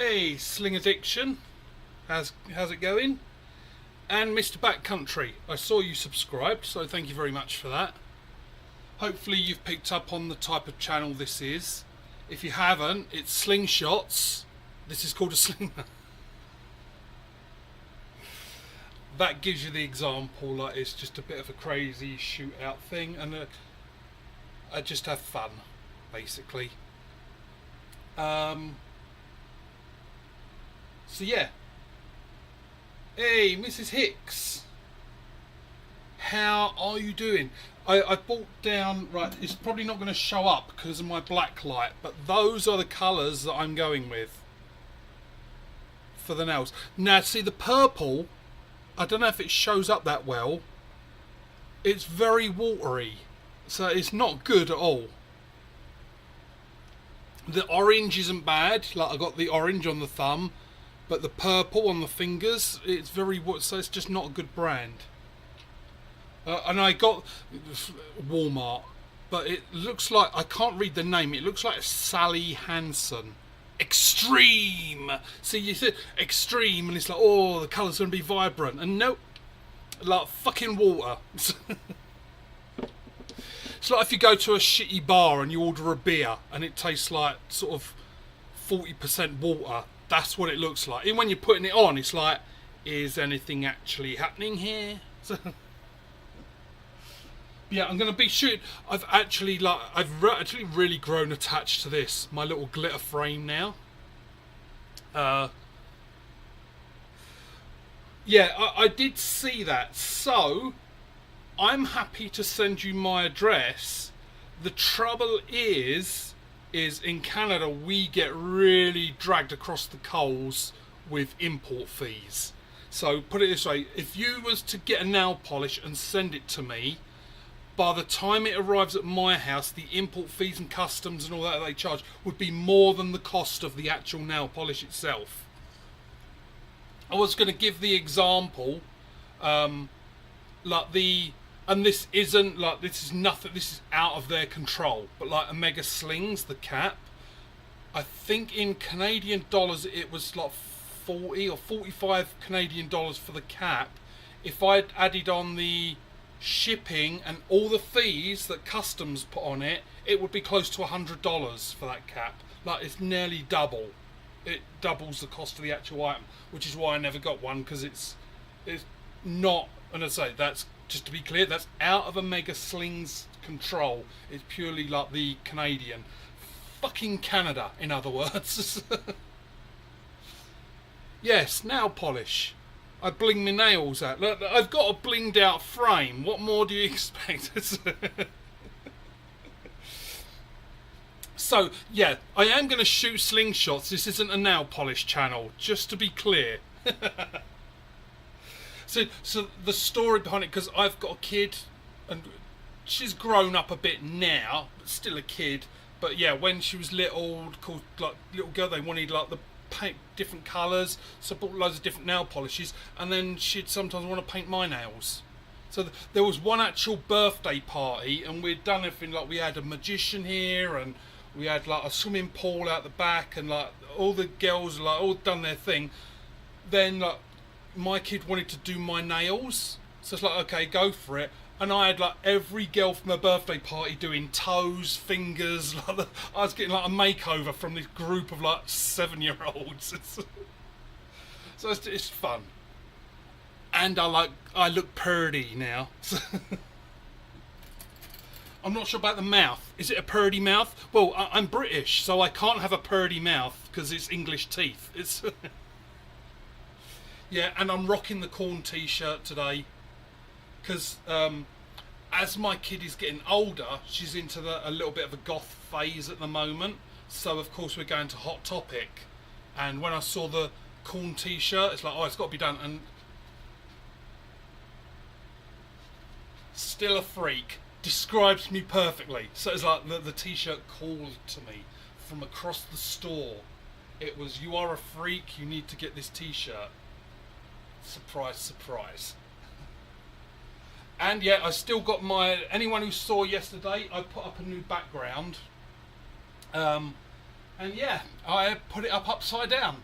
Hey, Sling Addiction, how's it going? And Mr. Backcountry, I saw you subscribed, so thank you very much for that. Hopefully you've picked up on the type of channel this is. If you haven't, it's slingshots. This is called a sling. That gives you the example, like it's just a bit of a crazy shootout thing, and I just have fun, basically. So yeah. Hey, Mrs. Hicks. How are you doing? I brought down, right, it's probably not going to show up because of my black light, but those are the colours that I'm going with for the nails. Now, see the purple, I don't know if it shows up that well. It's very watery, so it's not good at all. The orange isn't bad, like I got the orange on the thumb, but the purple on the fingers, it's very, so it's just not a good brand. And I got Walmart, but it looks like, I can't read the name, it looks like Sally Hansen. Extreme! See, you said extreme, and it's like, oh, the colour's going to be vibrant. And nope, like fucking water. It's like if you go to a shitty bar and you order a beer, and it tastes like sort of 40% water. That's what it looks like. And when you're putting it on, it's like, is anything actually happening here? Yeah, I'm going to be shooting. I've actually really grown attached to this, my little glitter frame now. Yeah, I did see that. So, I'm happy to send you my address. The trouble is in Canada we get really dragged across the coals with import fees. So put it this way, if you was to get a nail polish and send it to me, by the time it arrives at my house, the import fees and customs and all that they charge would be more than the cost of the actual nail polish itself. I was going to give the example, like and this isn't like, this is nothing, this is out of their control, but like Omega Slings, the cap, I think in Canadian dollars it was like 40 or 45 Canadian dollars for the cap. If I'd added on the shipping and all the fees that customs put on it, it would be close to $100 for that cap. Like, it's nearly double. It doubles the cost of the actual item, which is why I never got one, because it's not, and I say, that's, just to be clear, that's out of Omega Sling's control. It's purely like the Canadian. Fucking Canada, in other words. Yes, nail polish. I bling my nails out. Look, I've got a blinged out frame. What more do you expect? So, yeah, I am going to shoot slingshots. This isn't a nail polish channel, just to be clear. So the story behind it, because I've got a kid, and she's grown up a bit now, but still a kid. But yeah, when she was little, called like little girl, they wanted like the paint different colours, so I bought loads of different nail polishes, and then she'd sometimes want to paint my nails. So there was one actual birthday party, and we'd done everything, like we had a magician here, and we had like a swimming pool out the back, and like all the girls like all done their thing. Then like my kid wanted to do my nails, so it's like, okay, go for it. And I had like every girl from her birthday party doing toes, fingers. Like I was getting like a makeover from this group of like 7-year-olds. So it's fun. And I look purdy now. I'm not sure about the mouth. Is it a purdy mouth? Well, I'm British, so I can't have a purdy mouth because it's English teeth. It's yeah, and I'm rocking the corn t-shirt today. Because as my kid is getting older, she's into a little bit of a goth phase at the moment. So of course we're going to Hot Topic, and when I saw the corn t-shirt, it's like, oh, it's got to be done. And still a freak describes me perfectly. So it's like the t-shirt called to me from across the store. It was, you are a freak, you need to get this t-shirt. Surprise, surprise. And yeah, I still got my, anyone who saw yesterday, I put up a new background. And yeah, I put it up upside down.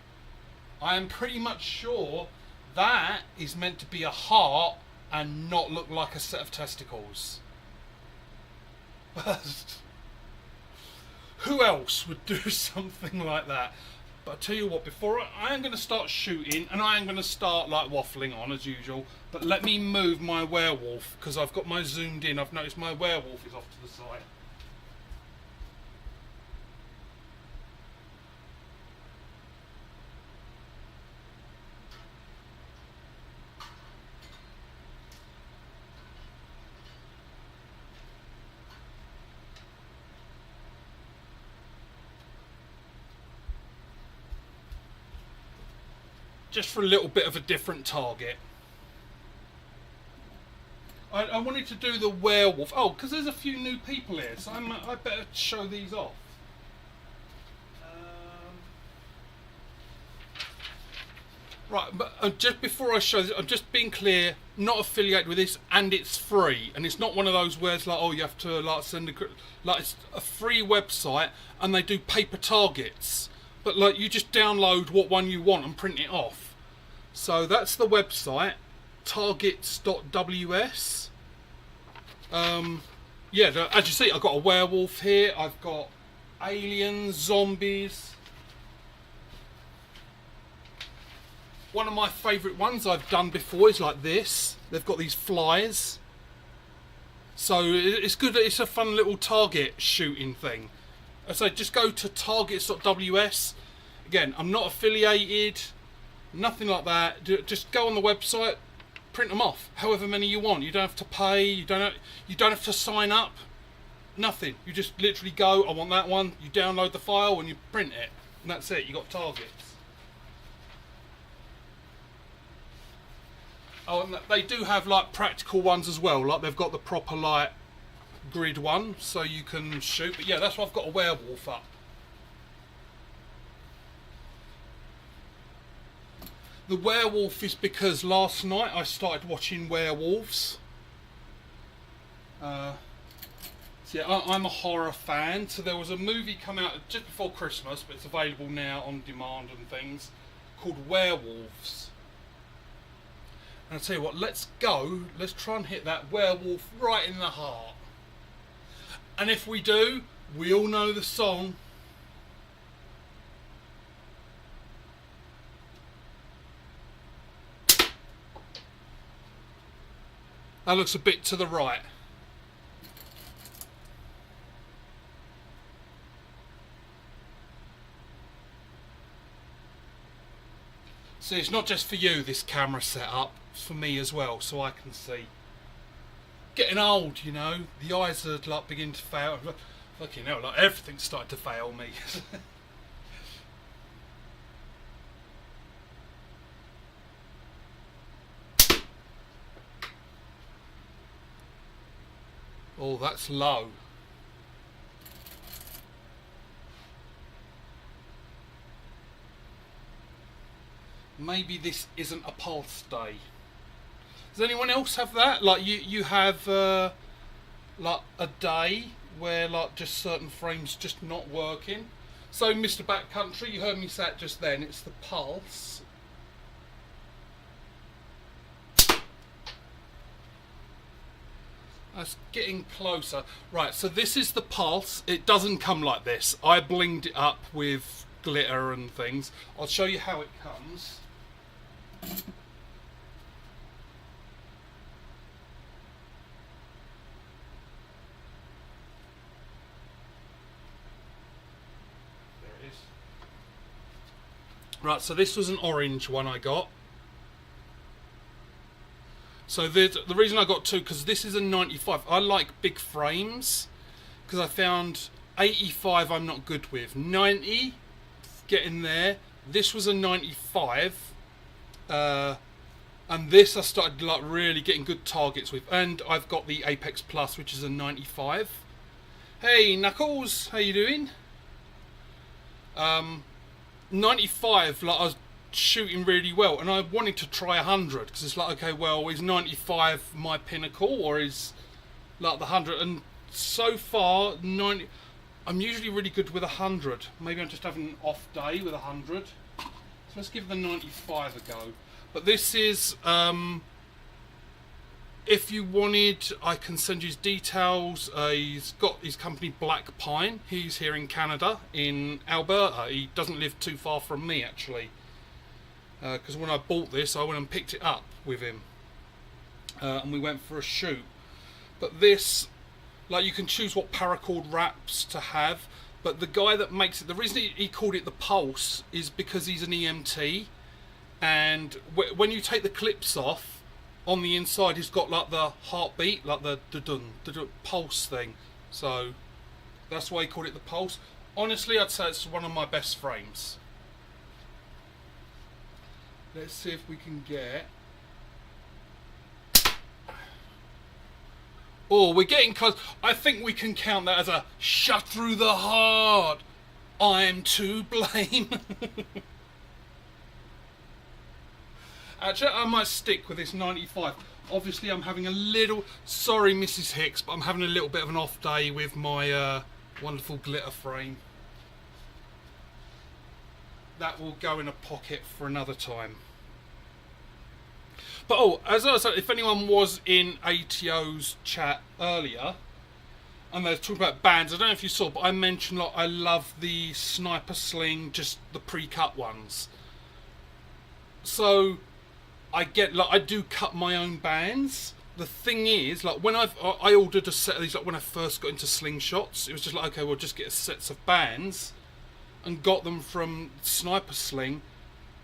I am pretty much sure that is meant to be a heart and not look like a set of testicles. Who else would do something like that? But I tell you what, before I am going to start shooting, and I am going to start like waffling on as usual, but let me move my werewolf, because I've got my zoomed in. I've noticed my werewolf is off to the side. Just for a little bit of a different target. I wanted to do the werewolf. Oh, because there's a few new people here, so I better show these off. Right, but just before I show this, I'm just being clear, not affiliated with this, and it's free. And it's not one of those where it's like, oh, you have to like send a... Like, it's a free website, and they do paper targets. But like, you just download what one you want and print it off. So that's the website, targets.ws. Yeah, as you see, I've got a werewolf here. I've got aliens, zombies. One of my favourite ones I've done before is like this. They've got these flies. So it's good. It's a fun little target shooting thing. So just go to targets.ws. Again, I'm not affiliated, nothing like that. Just go on the website, print them off, however many you want. You don't have to pay. You don't have to sign up. Nothing. You just literally go. I want that one. You download the file and you print it, and that's it. You got targets. Oh, and they do have like practical ones as well. Like they've got the proper like grid one, so you can shoot. But yeah, that's why I've got a werewolf up. The werewolf is because last night I started watching werewolves. So yeah, I'm a horror fan. So there was a movie come out just before Christmas, but it's available now on demand and things, called Werewolves. And I'll tell you what, let's try and hit that werewolf right in the heart. And if we do, we all know the song. That looks a bit to the right. See, it's not just for you, this camera setup, it's for me as well, so I can see. Getting old, you know, the eyes are like beginning to fail. Fucking hell, like everything's starting to fail me. Oh, that's low. Maybe this isn't a pulse day. Does anyone else have that? Like you have like a day where like just certain frames just not working. So Mr. Backcountry, you heard me say it just then, it's the pulse. That's getting closer. Right, so this is the pulse. It doesn't come like this. I blinged it up with glitter and things. I'll show you how it comes. There it is. Right, so this was an orange one I got. So the reason I got two, because this is a 95. I like big frames, because I found 85 I'm not good with. 90, getting there. This was a 95. And this I started like really getting good targets with. And I've got the Apex Plus, which is a 95. Hey Knuckles, how you doing? 95, like I was shooting really well, and I wanted to try 100, because it's like, okay, well, is 95 my pinnacle, or is like the 100? And so far 90, I'm usually really good with 100. Maybe I'm just having an off day with 100. So let's give the 95 a go. But this is, if you wanted, I can send you his details. He's got his company Black Pine. He's here in Canada, in Alberta. He doesn't live too far from me, actually. Because when I bought this, I went and picked it up with him. And we went for a shoot. But this, like, you can choose what paracord wraps to have. But the guy that makes it, the reason he called it the Pulse is because he's an EMT. And when you take the clips off, on the inside he's got like the heartbeat, like the dun pulse thing. So that's why he called it the Pulse. Honestly, I'd say it's one of my best frames. Let's see if we can get... Oh, we're getting close. I think we can count that as a shot through the heart. I'm to blame. Actually, I might stick with this 95. Obviously, I'm having a little... Sorry, Mrs. Hicks, but I'm having a little bit of an off day with my wonderful glitter frame. That will go in a pocket for another time. But oh, as I said, if anyone was in ATO's chat earlier, and they were talking about bands, I don't know if you saw, but I mentioned like I love the Sniper Sling, just the pre-cut ones. So I get, like, I do cut my own bands. The thing is, like, when I ordered a set of these, like when I first got into slingshots, it was just like, okay, we'll just get sets of bands, and got them from Sniper Sling.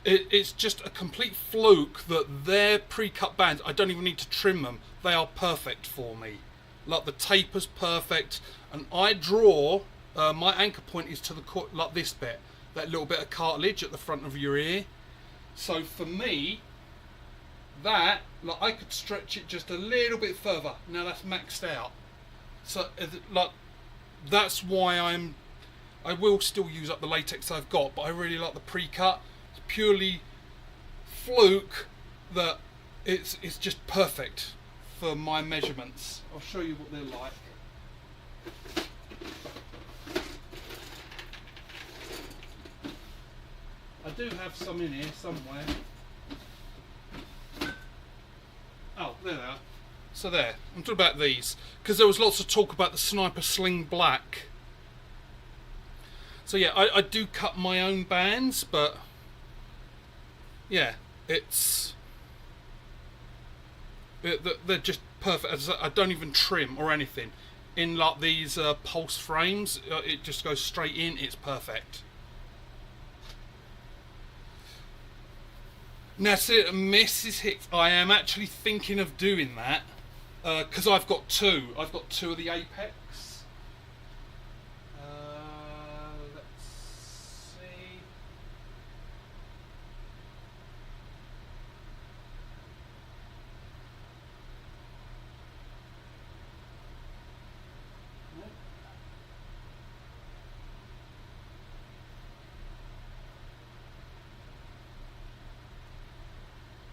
It's just a complete fluke that their pre-cut bands, I don't even need to trim them. They are perfect for me. Like, the taper's perfect, and I draw, my anchor point is to the, like this bit, that little bit of cartilage at the front of your ear. So for me, that, like, I could stretch it just a little bit further. Now that's maxed out. So, like, that's why I will still use up the latex I've got, but I really like the pre-cut. It's purely fluke that it's just perfect for my measurements. I'll show you what they're like. I do have some in here somewhere. Oh, there they are. So there, I'm talking about these, because there was lots of talk about the Sniper Sling Black. So yeah, I do cut my own bands, but yeah, they're just perfect. I don't even trim or anything. In like these pulse frames, it just goes straight in, it's perfect. Now, see, Mrs. Hicks, I am actually thinking of doing that, because I've got two. I've got two of the Apex. Let's see.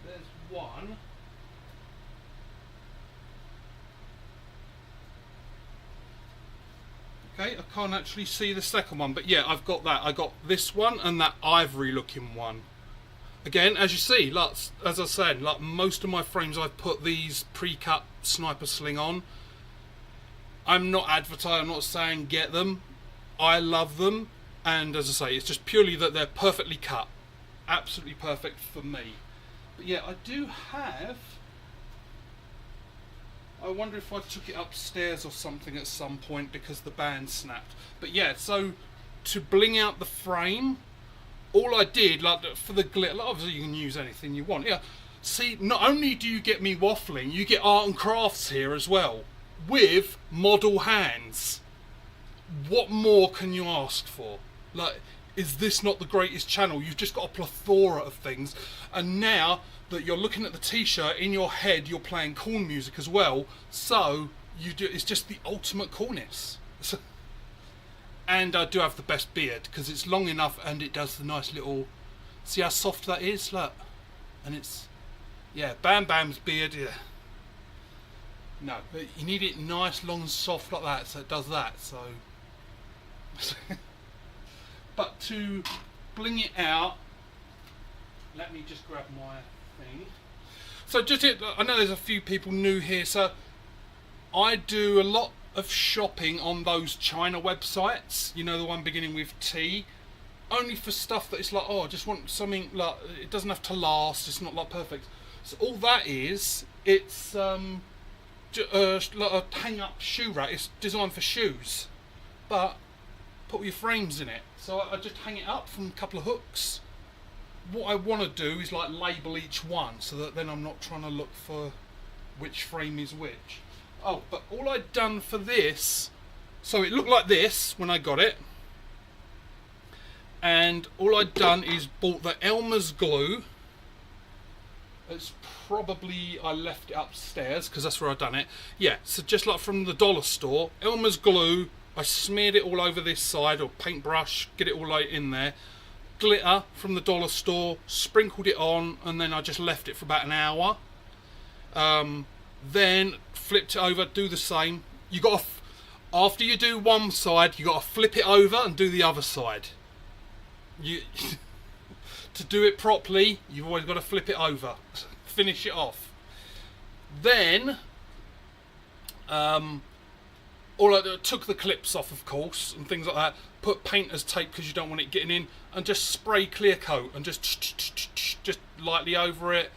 There's one. Okay, I can't actually see the second one, but yeah, I've got that. I got this one and that ivory looking one. Again, as you see, like, as I said, like most of my frames I've put these pre-cut Sniper Sling on. I'm not advertising, I'm not saying get them. I love them, and as I say, it's just purely that they're perfectly cut. Absolutely perfect for me. But yeah, I do have... I wonder if I took it upstairs or something at some point because the band snapped. But yeah, so to bling out the frame, all I did, like for the glitter, like obviously you can use anything you want. Yeah, see, not only do you get me waffling, you get art and crafts here as well, with model hands. What more can you ask for? Like, is this not the greatest channel? You've just got a plethora of things, and now that you're looking at the t-shirt, in your head you're playing Korn music as well, so you do, it's just the ultimate coolness. And I do have the best beard because it's long enough and it does the nice little, see how soft that is, look, and it's, yeah, Bam Bam's beard, yeah, no, but you need it nice, long and soft like that, so it does that. So but to bling it out, let me just grab my thing. So just it, I know there's a few people new here, so I do a lot of shopping on those China websites, you know, the one beginning with T, only for stuff that it's like, oh, I just want something like, it doesn't have to last, it's not like perfect. So all that is, it's like a hang up shoe rack. It's designed for shoes, but put all your frames in it. So I just hang it up from a couple of hooks. What I want to do is like label each one, so that then I'm not trying to look for which frame is which. Oh, but all I'd done for this, so it looked like this when I got it, and all I'd done is bought the Elmer's glue. It's probably, I left it upstairs because that's where I'd done it. Yeah, so just like from the dollar store, Elmer's glue, I smeared it all over this side, or paintbrush, get it all like in there. Glitter from the dollar store, sprinkled it on, and then I just left it for about an hour. Then flipped it over, do the same. You got to, after you do one side, you got to flip it over and do the other side. You to do it properly, you've always got to flip it over, finish it off. Then all I took the clips off, of course, and things like that. Put painter's tape because you don't want it getting in, and just spray clear coat and just lightly over it.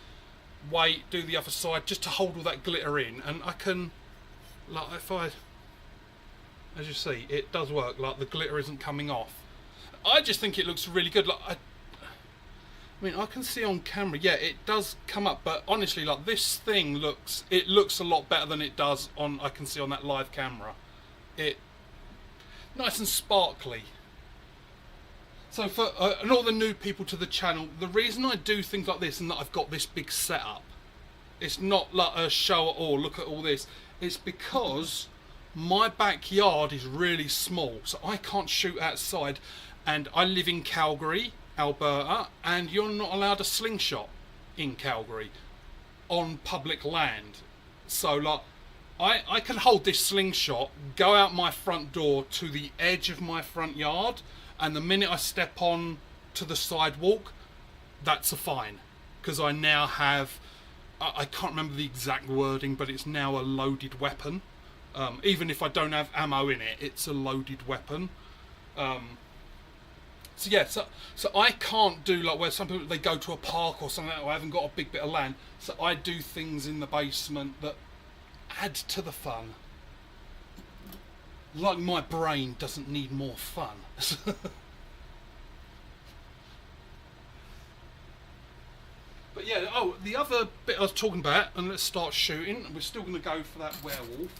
Wait, do the other side just to hold all that glitter in, and I can, like, if I, as you see, it does work. Like, the glitter isn't coming off. I just think it looks really good. Like, I mean, I can see on camera, yeah, it does come up, but honestly, like, this thing looks, it looks a lot better than it does on, I can see on that live camera. It, nice and sparkly. So for and all the new people to the channel, the reason I do things like this and that I've got this big setup, it's not like a show at all, look at all this, it's because my backyard is really small, so I can't shoot outside, and I live in Calgary, Alberta, and you're not allowed a slingshot in Calgary on public land. So like, I can hold this slingshot, go out my front door to the edge of my front yard, and the minute I step on to the sidewalk, that's a fine, because I now have, I can't remember the exact wording, but it's now a loaded weapon. Even if I don't have ammo in it, it's a loaded weapon. So yeah, so I can't do like where some people, they go to a park or something, or I haven't got a big bit of land, so I do things in the basement that add to the fun. Like, my brain doesn't need more fun. But yeah, oh, the other bit I was talking about, and let's start shooting, and we're still going to go for that werewolf.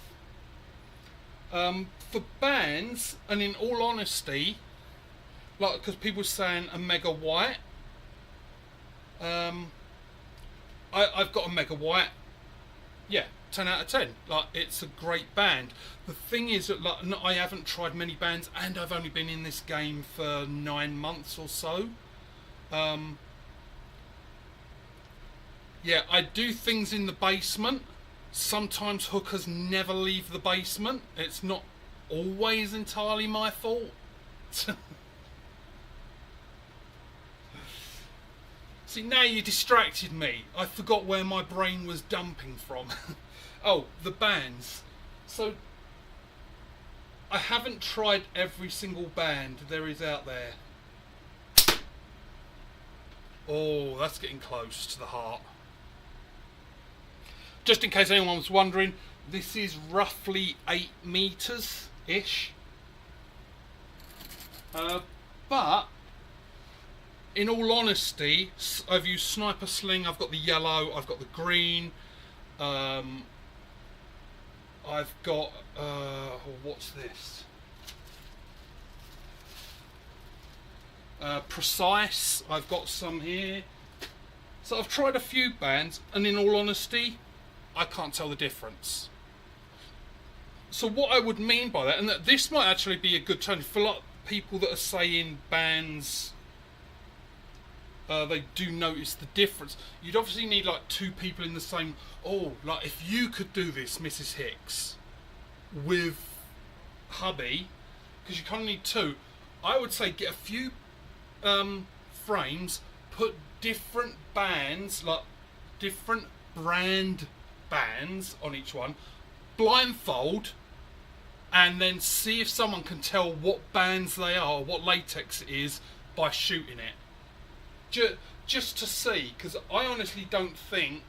For bands, and in all honesty, like, because people are saying a mega white, I've got a mega white, yeah, 10 out of 10. Like, it's a great band. The thing is that, like, no, I haven't tried many bands, and I've only been in this game for 9 months or so. Yeah, I do things in the basement. Sometimes hookers never leave the basement. It's not always entirely my fault. See, now you distracted me. I forgot where my brain was dumping from. Oh, the bands. So, I haven't tried every single band there is out there. Oh, that's getting close to the heart. Just in case anyone was wondering, this is roughly 8 meters-ish. But, in all honesty, I've used sniper sling, I've got the yellow, I've got the green, I've got, what's this? Precise, I've got some here. So I've tried a few bands, and in all honesty, I can't tell the difference. So what I would mean by that, and that this might actually be a good turn for a lot of people that are saying bands, they do notice the difference. You'd obviously need like 2 people in the same, oh, like if you could do this, Mrs. Hicks, with hubby, because you kind of need 2, I would say get a few frames, put different bands, like different brand bands on each one, blindfold, and then see if someone can tell what bands they are, what latex it is, by shooting it. Just to see, because I honestly don't think...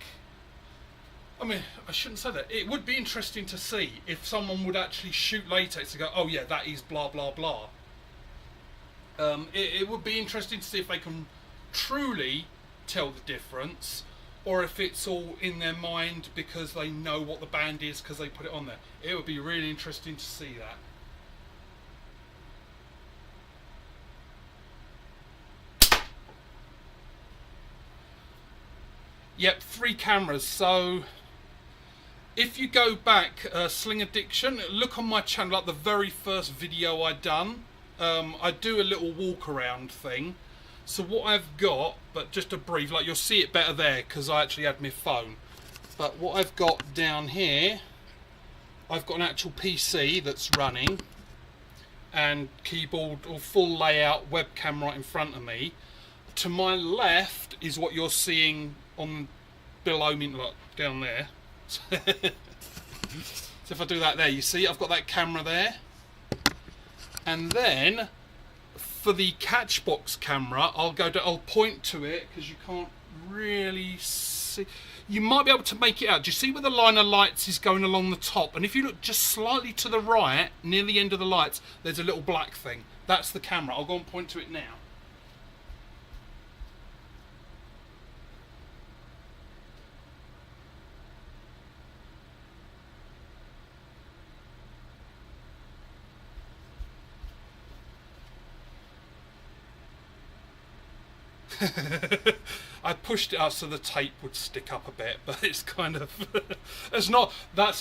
I mean, I shouldn't say that. It would be interesting to see if someone would actually shoot latex and go, oh yeah, that is blah blah blah. It would be interesting to see if they can truly tell the difference, or if it's all in their mind because they know what the band is because they put it on there. It would be really interesting to see that. Yep, 3 cameras. So if you go back, Sling Addiction, look on my channel, like the very first video I done. I do a little walk around thing. So what I've got, but just a brief, like you'll see it better there because I actually had my phone. But what I've got down here, I've got an actual PC that's running, and keyboard or full layout, webcam right in front of me. To my left is what you're seeing on below me, look, down there. So if I do that there, you see I've got that camera there. And then for the catchbox camera, I'll point to it because you can't really see. You might be able to make it out. Do you see where the line of lights is going along the top? And if you look just slightly to the right, near the end of the lights, there's a little black thing. That's the camera. I'll go and point to it now. I pushed it up so the tape would stick up a bit, but it's kind of that's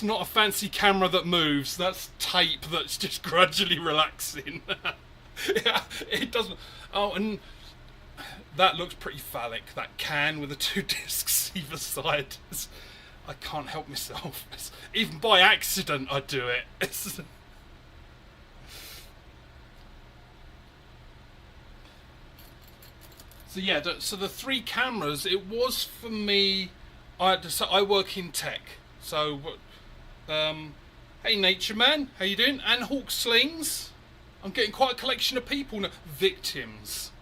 not a fancy camera that moves. That's tape that's just gradually relaxing. Yeah, it doesn't. Oh, and that looks pretty phallic. That can with the 2 discs either side. I can't help myself. Even by accident, I do it. So yeah, so the 3 cameras, it was for me. I work in tech, so hey Nature Man, how you doing? And Hawk Slings. I'm getting quite a collection of people now. Victims.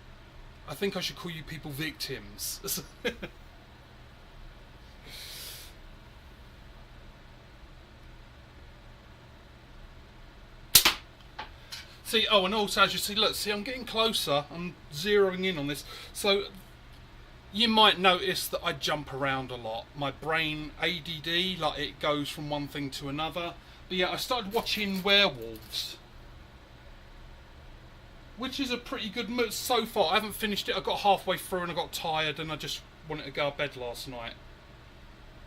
I think I should call you people victims. See, oh, and also as you see, look, see, I'm getting closer. I'm zeroing in on this. So you might notice that I jump around a lot. My brain ADD, like it goes from one thing to another. But yeah, I started watching Werewolves, which is a pretty good movie so far. I haven't finished it. I got halfway through and I got tired and I just wanted to go to bed last night.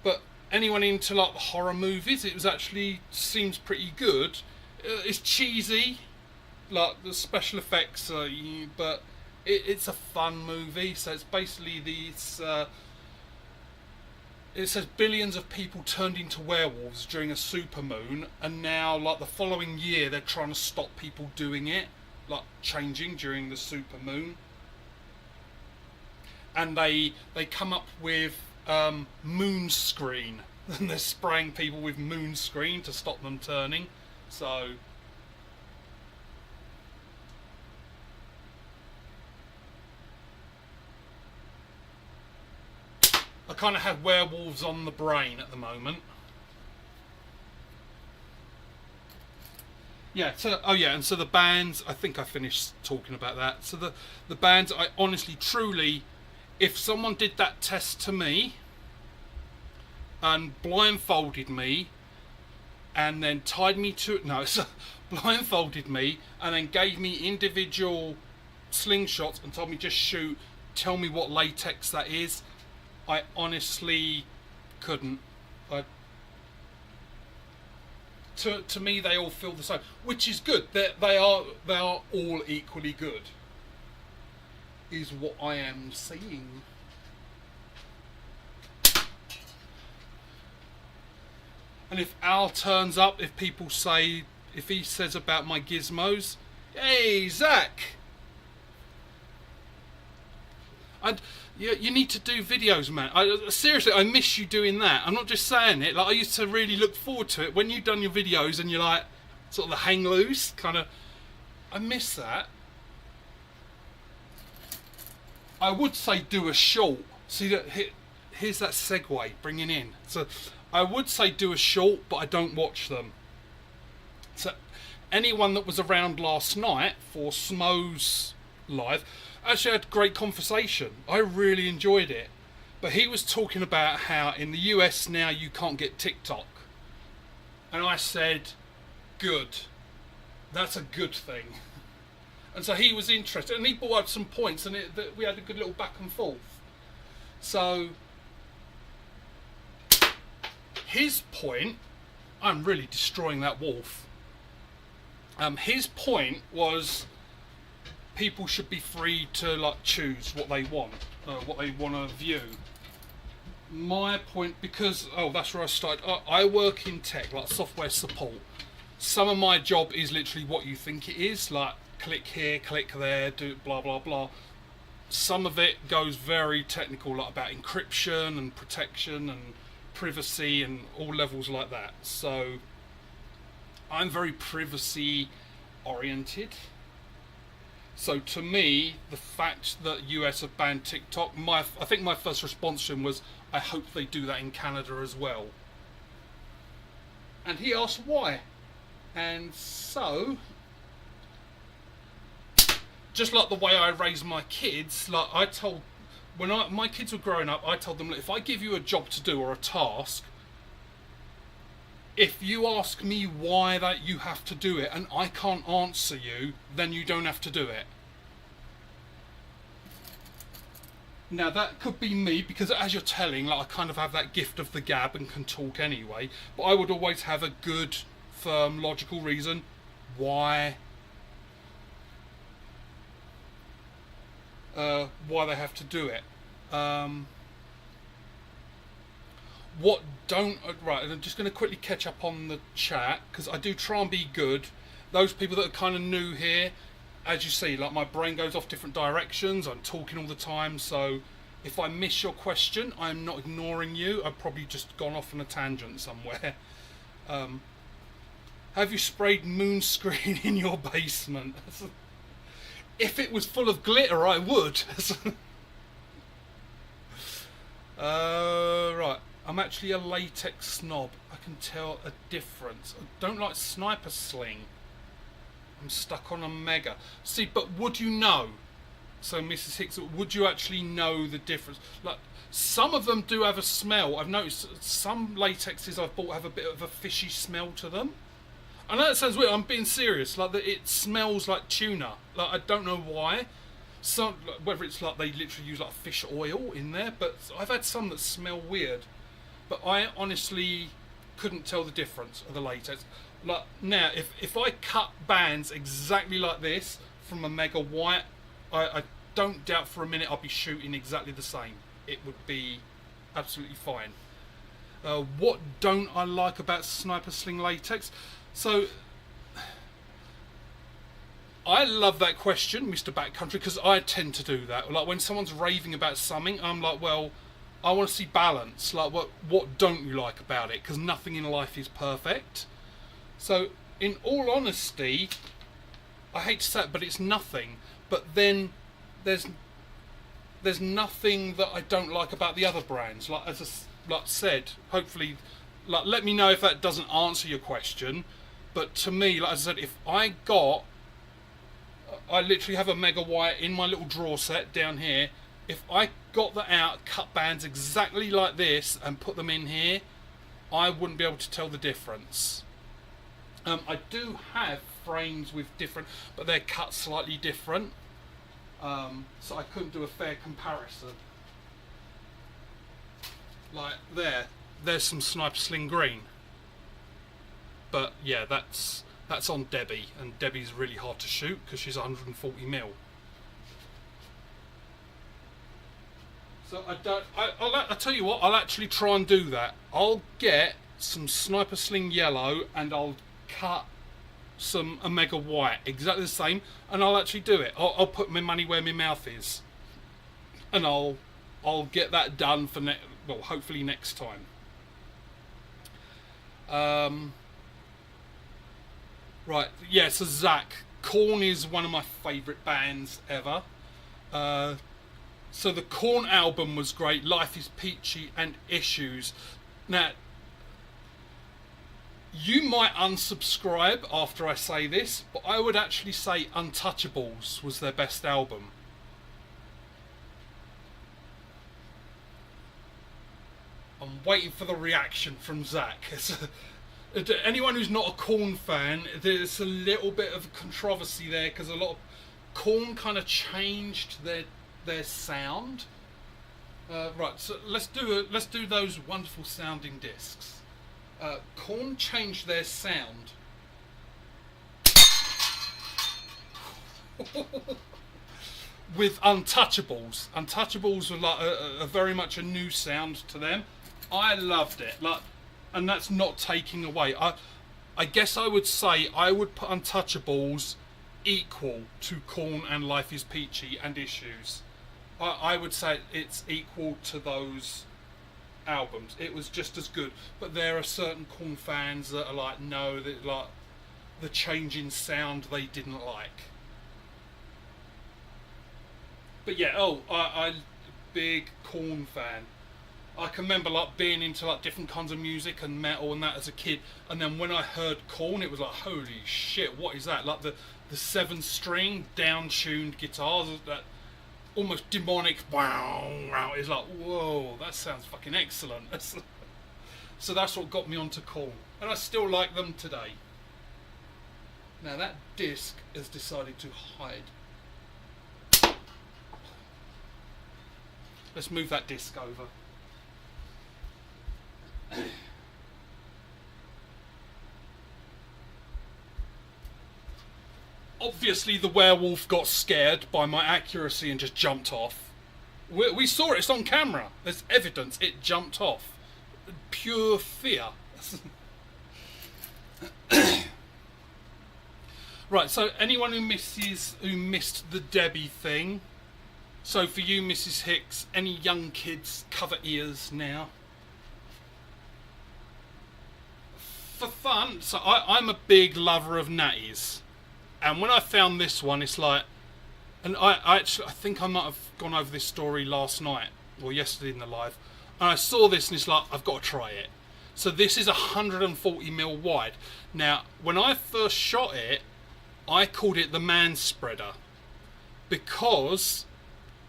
But anyone into like the horror movies, it was actually seems pretty good. It's cheesy. Like the special effects, but it's a fun movie. So it's basically these. It says billions of people turned into werewolves during a supermoon, and now, like the following year, they're trying to stop people doing it, like changing during the supermoon. And they come up with moon screen, and they're spraying people with moon screen to stop them turning. So. I kind of have werewolves on the brain at the moment. Yeah, so, oh yeah, and so the bands, I think I finished talking about that. So the bands, I honestly, truly, if someone did that test to me and blindfolded me and then tied me to, no, so blindfolded me and then gave me individual slingshots and told me just shoot, tell me what latex that is, I honestly couldn't. To me, they all feel the same, which is good. They are all equally good, is what I am seeing. And if Al turns up, if he says about my gizmos, hey Zach. You need to do videos, man. Seriously, I miss you doing that. I'm not just saying it. Like, I used to really look forward to it when you've done your videos and you're like sort of the hang loose kind of. I miss that. I would say do a short. See that? Here's that segue bringing in. So I would say do a short, but I don't watch them. So anyone that was around last night for Smo's live actually had a great conversation. I really enjoyed it. But he was talking about how in the US now you can't get TikTok. And I said, good. That's a good thing. And so he was interested, and he brought up some points, and we had a good little back and forth. So his point, I'm really destroying that wolf. His point was people should be free to like choose what they want to view. My point, because that's where I started. I work in tech, like software support. Some of my job is literally what you think it is, like click here, click there, do blah blah blah. Some of it goes very technical, like about encryption and protection and privacy and all levels like that. So I'm very privacy oriented. So to me, the fact that US have banned TikTok, I think my first response to him was, I hope they do that in Canada as well. And he asked why. And so, just like the way I raise my kids, like when my kids were growing up, I told them, if I give you a job to do or a task, if you ask me why that you have to do it and I can't answer you, then you don't have to do it. Now that could be me, because as you're telling, like I kind of have that gift of the gab and can talk anyway, but I would always have a good, firm, logical reason why they have to do it. Right, I'm just going to quickly catch up on the chat, because I do try and be good. Those people that are kind of new here, as you see, like my brain goes off different directions, I'm talking all the time, so if I miss your question, I'm not ignoring you, I've probably just gone off on a tangent somewhere. Have you sprayed moon screen in your basement? If it was full of glitter, I would. Right, I'm actually a latex snob. I can tell a difference. I don't like sniper sling. I'm stuck on a mega. See, but would you know? So, Mrs. Hicks, would you actually know the difference? Like, some of them do have a smell. I've noticed some latexes I've bought have a bit of a fishy smell to them. I know that sounds weird. I'm being serious. Like that, it smells like tuna. Like I don't know why. Some, whether it's like they literally use like fish oil in there, but I've had some that smell weird. But I honestly couldn't tell the difference of the latex. Like now, if I cut bands exactly like this from a Mega White, I don't doubt for a minute I'll be shooting exactly the same. It would be absolutely fine. What don't I like about Sniper Sling latex? So, I love that question, Mr. Backcountry, because I tend to do that. Like when someone's raving about something, I'm like, well, I want to see balance. Like, what don't you like about it? Because nothing in life is perfect. So, in all honesty, I hate to say it, but it's nothing. But then there's nothing that I don't like about the other brands. Like as I said, hopefully, like let me know if that doesn't answer your question. But to me, like I said, if I literally have a Mega White in my little drawer set down here. If I got that out, cut bands exactly like this and put them in here, I wouldn't be able to tell the difference. I do have frames with different, but they're cut slightly different. So I couldn't do a fair comparison. Like there's some Sniper Sling green. But yeah, that's on Debbie, and Debbie's really hard to shoot because she's 140mm. So I'll tell you what, I'll actually try and do that. I'll get some Sniper Sling yellow and I'll cut some Omega White, exactly the same, and I'll actually do it. I'll put my money where my mouth is. and I'll get that done for well, hopefully next time. Right, yeah. So Zach, Korn is one of my favourite bands ever. So the Korn album was great. Life is Peachy and Issues. Now, you might unsubscribe after I say this, but I would actually say Untouchables was their best album. I'm waiting for the reaction from Zach. Anyone who's not a Korn fan, there's a little bit of controversy there because a lot of Korn kind of changed their sound. Right, so let's do those wonderful sounding discs. Korn changed their sound. With Untouchables. Untouchables were like a very much a new sound to them. I loved it. And that's not taking away. I guess I would say I would put Untouchables equal to Korn and Life is Peachy and Issues. I would say it's equal to those albums. It was just as good. But there are certain Korn fans that are like, no, that like the change in sound they didn't like. But yeah, I big Korn fan. I can remember like being into like different kinds of music and metal and that as a kid, and then when I heard Korn, it was like, holy shit, what is that? Like the 7-string down-tuned guitars, that almost demonic wow. It's like, whoa, that sounds fucking excellent. So that's what got me onto Korn, and I still like them today. Now that disc has decided to hide. Let's move that disc over. Obviously the werewolf got scared by my accuracy and just jumped off. We saw it, it's on camera. There's evidence it jumped off. Pure fear. Right, so anyone who missed the Debbie thing, so for you, Mrs. Hicks, any young kids, cover ears now. For fun, so I'm a big lover of natties, and when I found this one, it's like, and I think I might have gone over this story last night or yesterday in the live, and I saw this and it's like, I've got to try it. So this is 140mm wide. Now, when I first shot it, I called it the man spreader because,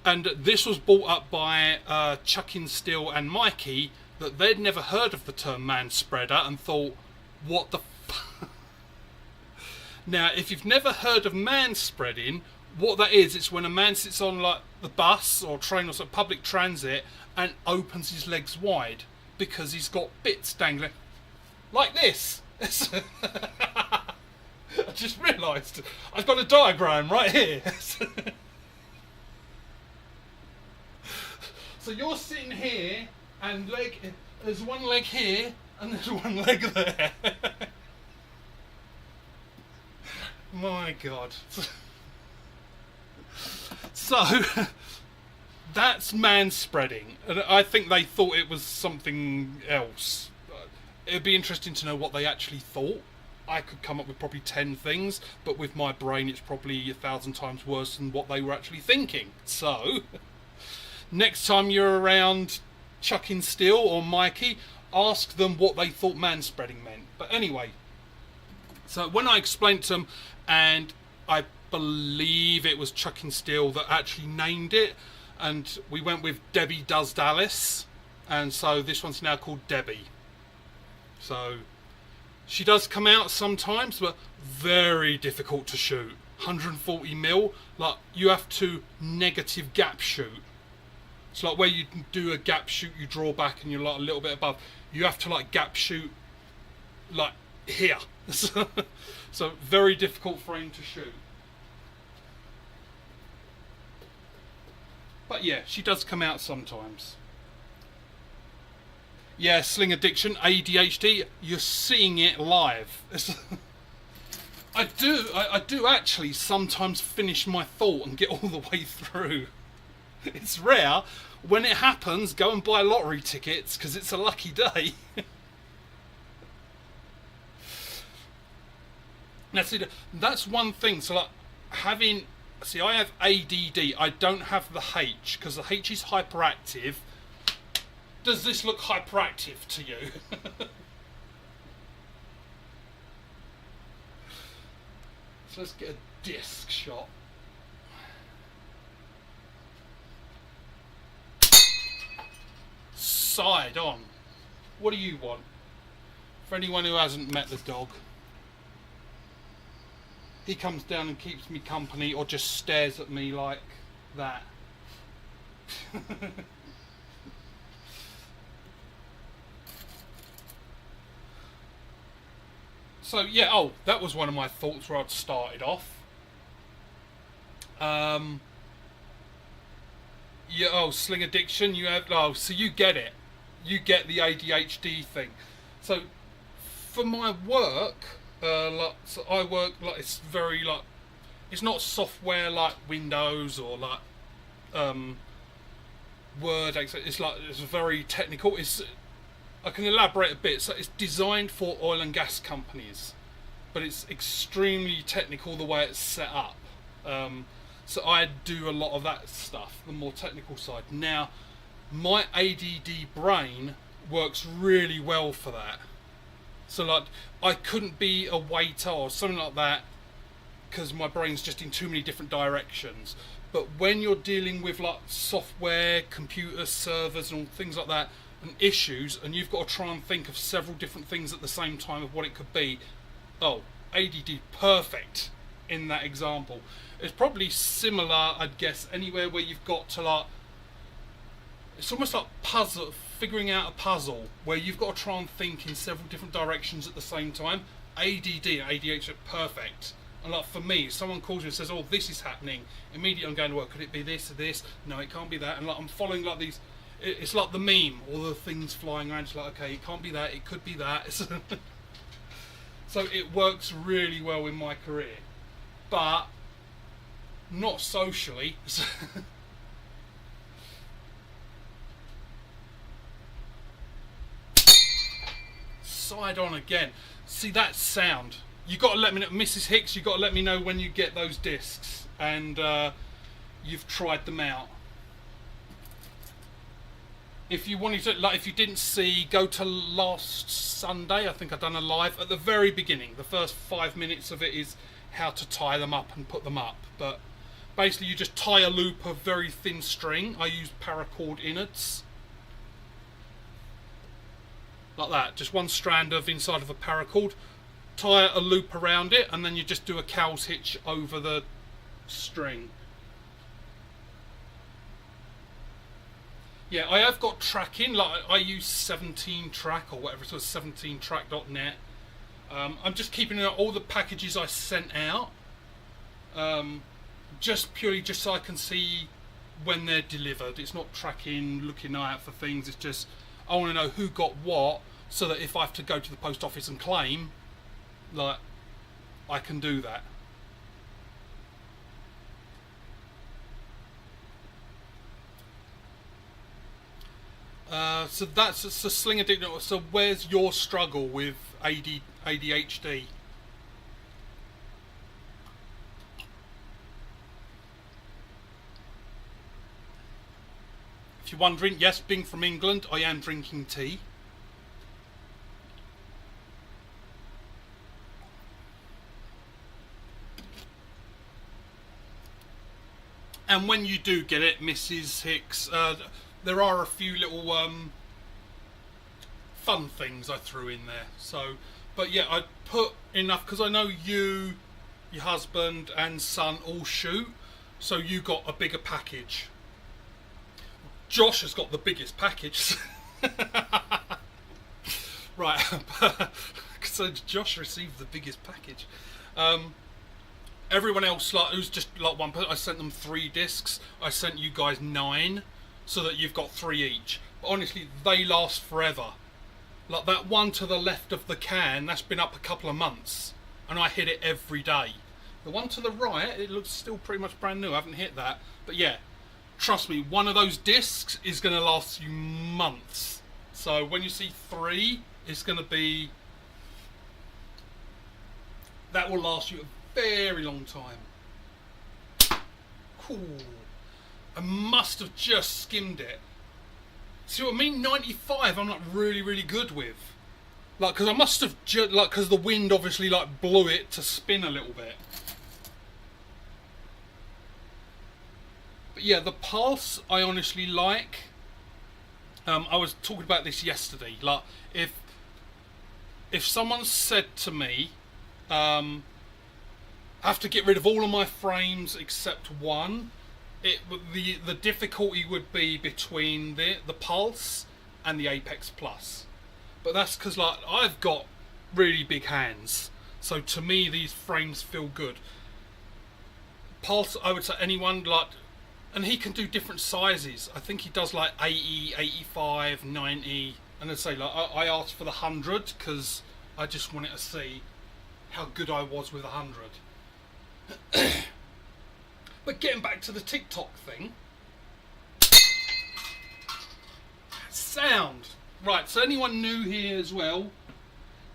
and this was brought up by Chuckin Steel and Mikey, that they'd never heard of the term man spreader and thought, what the f-? Now, if you've never heard of man spreading, what that is, it's when a man sits on like the bus or train or some public transit and opens his legs wide because he's got bits dangling like this. I just realised I've got a diagram right here. So you're sitting here and there's one leg here and there's one leg there. My God. So that's man spreading, and I think they thought it was something else. It'd be interesting to know what they actually thought. I could come up with probably 10 things, but with my brain it's probably 1,000 times worse than what they were actually thinking. So next time you're around Chuckin Steel or Mikey, ask them what they thought manspreading meant. But anyway, so when I explained to them, and I believe it was Chuckin Steel that actually named it, and we went with Debbie Does Dallas, and so this one's now called Debbie. So she does come out sometimes, but very difficult to shoot. 140mm, like you have to negative gap shoot. It's like where you do a gap shoot, you draw back and you're like a little bit above. You have to like gap shoot like here. So very difficult frame to shoot. But yeah, she does come out sometimes. Yeah, sling addiction, ADHD, you're seeing it live. I do actually sometimes finish my thought and get all the way through. It's rare. When it happens, go and buy lottery tickets because it's a lucky day. Now, see, that's one thing. So, like, having... See, I have ADD. I don't have the H because the H is hyperactive. Does this look hyperactive to you? So let's get a disc shot. Side on. What do you want? For anyone who hasn't met the dog, he comes down and keeps me company or just stares at me like that. So yeah, oh, that was one of my thoughts where I'd started off. Yeah, oh, sling addiction, you have, oh, so you get it. You get the ADHD thing. So for my work, like, so I work like, it's very like, it's not software like Windows or like Word. It's like, it's very technical. I can elaborate a bit. So it's designed for oil and gas companies, but it's extremely technical the way it's set up. So I do a lot of that stuff, the more technical side. Now, my ADD brain works really well for that. So like, I couldn't be a waiter or something like that because my brain's just in too many different directions. But when you're dealing with like software, computer servers and things like that, and issues, and you've got to try and think of several different things at the same time of what it could be, oh, ADD perfect in that example. It's probably similar, I'd guess, anywhere where you've got to like, it's almost like figuring out a puzzle where you've got to try and think in several different directions at the same time. ADD and ADHD are perfect. And like for me, if someone calls me and says, oh, this is happening, immediately I'm going to work, could it be this or this? No, it can't be that. And like I'm following like these, it's like the meme, all the things flying around, it's like, okay, it can't be that, it could be that. So it works really well in my career, but not socially. Side on again. See that sound? You got to let me know, Mrs. Hicks. You got to let me know when you get those discs and you've tried them out. If you wanted to, like, if you didn't see, go to last Sunday. I think I've done a live at the very beginning. The first 5 minutes of it is how to tie them up and put them up. But basically, you just tie a loop of very thin string. I use paracord innards. Like that, just one strand of inside of a paracord, tie a loop around it, and then you just do a cow's hitch over the string. Yeah, I have got tracking, like I use 17 track or whatever, so 17track.net. I'm just keeping all the packages I sent out, just purely just so I can see when they're delivered. It's not tracking, looking out for things, it's just I want to know who got what, so that if I have to go to the post office and claim, like, I can do that. So that's the Slinginerd. So where's your struggle with ADHD? If you're wondering, yes, being from England, I am drinking tea. And when you do get it, Mrs. Hicks, there are a few little fun things I threw in there. So, but yeah, I put enough because I know you, your husband and son all shoot, so you got a bigger package. Josh has got the biggest package. Right, so Josh received the biggest package. Everyone else, like, who's just like one person, I sent them 3 discs. I sent you guys 9, so that you've got 3 each. But honestly, they last forever. Like that one to the left of the can, that's been up a couple of months, and I hit it every day. The one to the right, it looks still pretty much brand new. I haven't hit that, but yeah, trust me, one of those discs is going to last you months. So when you see 3, it's going to be, that will last you a very long time. Cool. I must have just skimmed it. See what I mean? 95 I'm like really good with. Like, because I must have, like, because the wind obviously like blew it to spin a little bit. But yeah, the pulse I honestly like. I was talking about this yesterday. Like, if someone said to me, I have to get rid of all of my frames except one, the difficulty would be between the pulse and the Apex Plus. But that's because like I've got really big hands, so to me these frames feel good. Pulse, I would say anyone like, and he can do different sizes. I think he does like 80, 85, 90, and I'd say like I asked for the 100 because I just wanted to see how good I was with 100. But getting back to the TikTok thing, sound. Right, so anyone new here as well,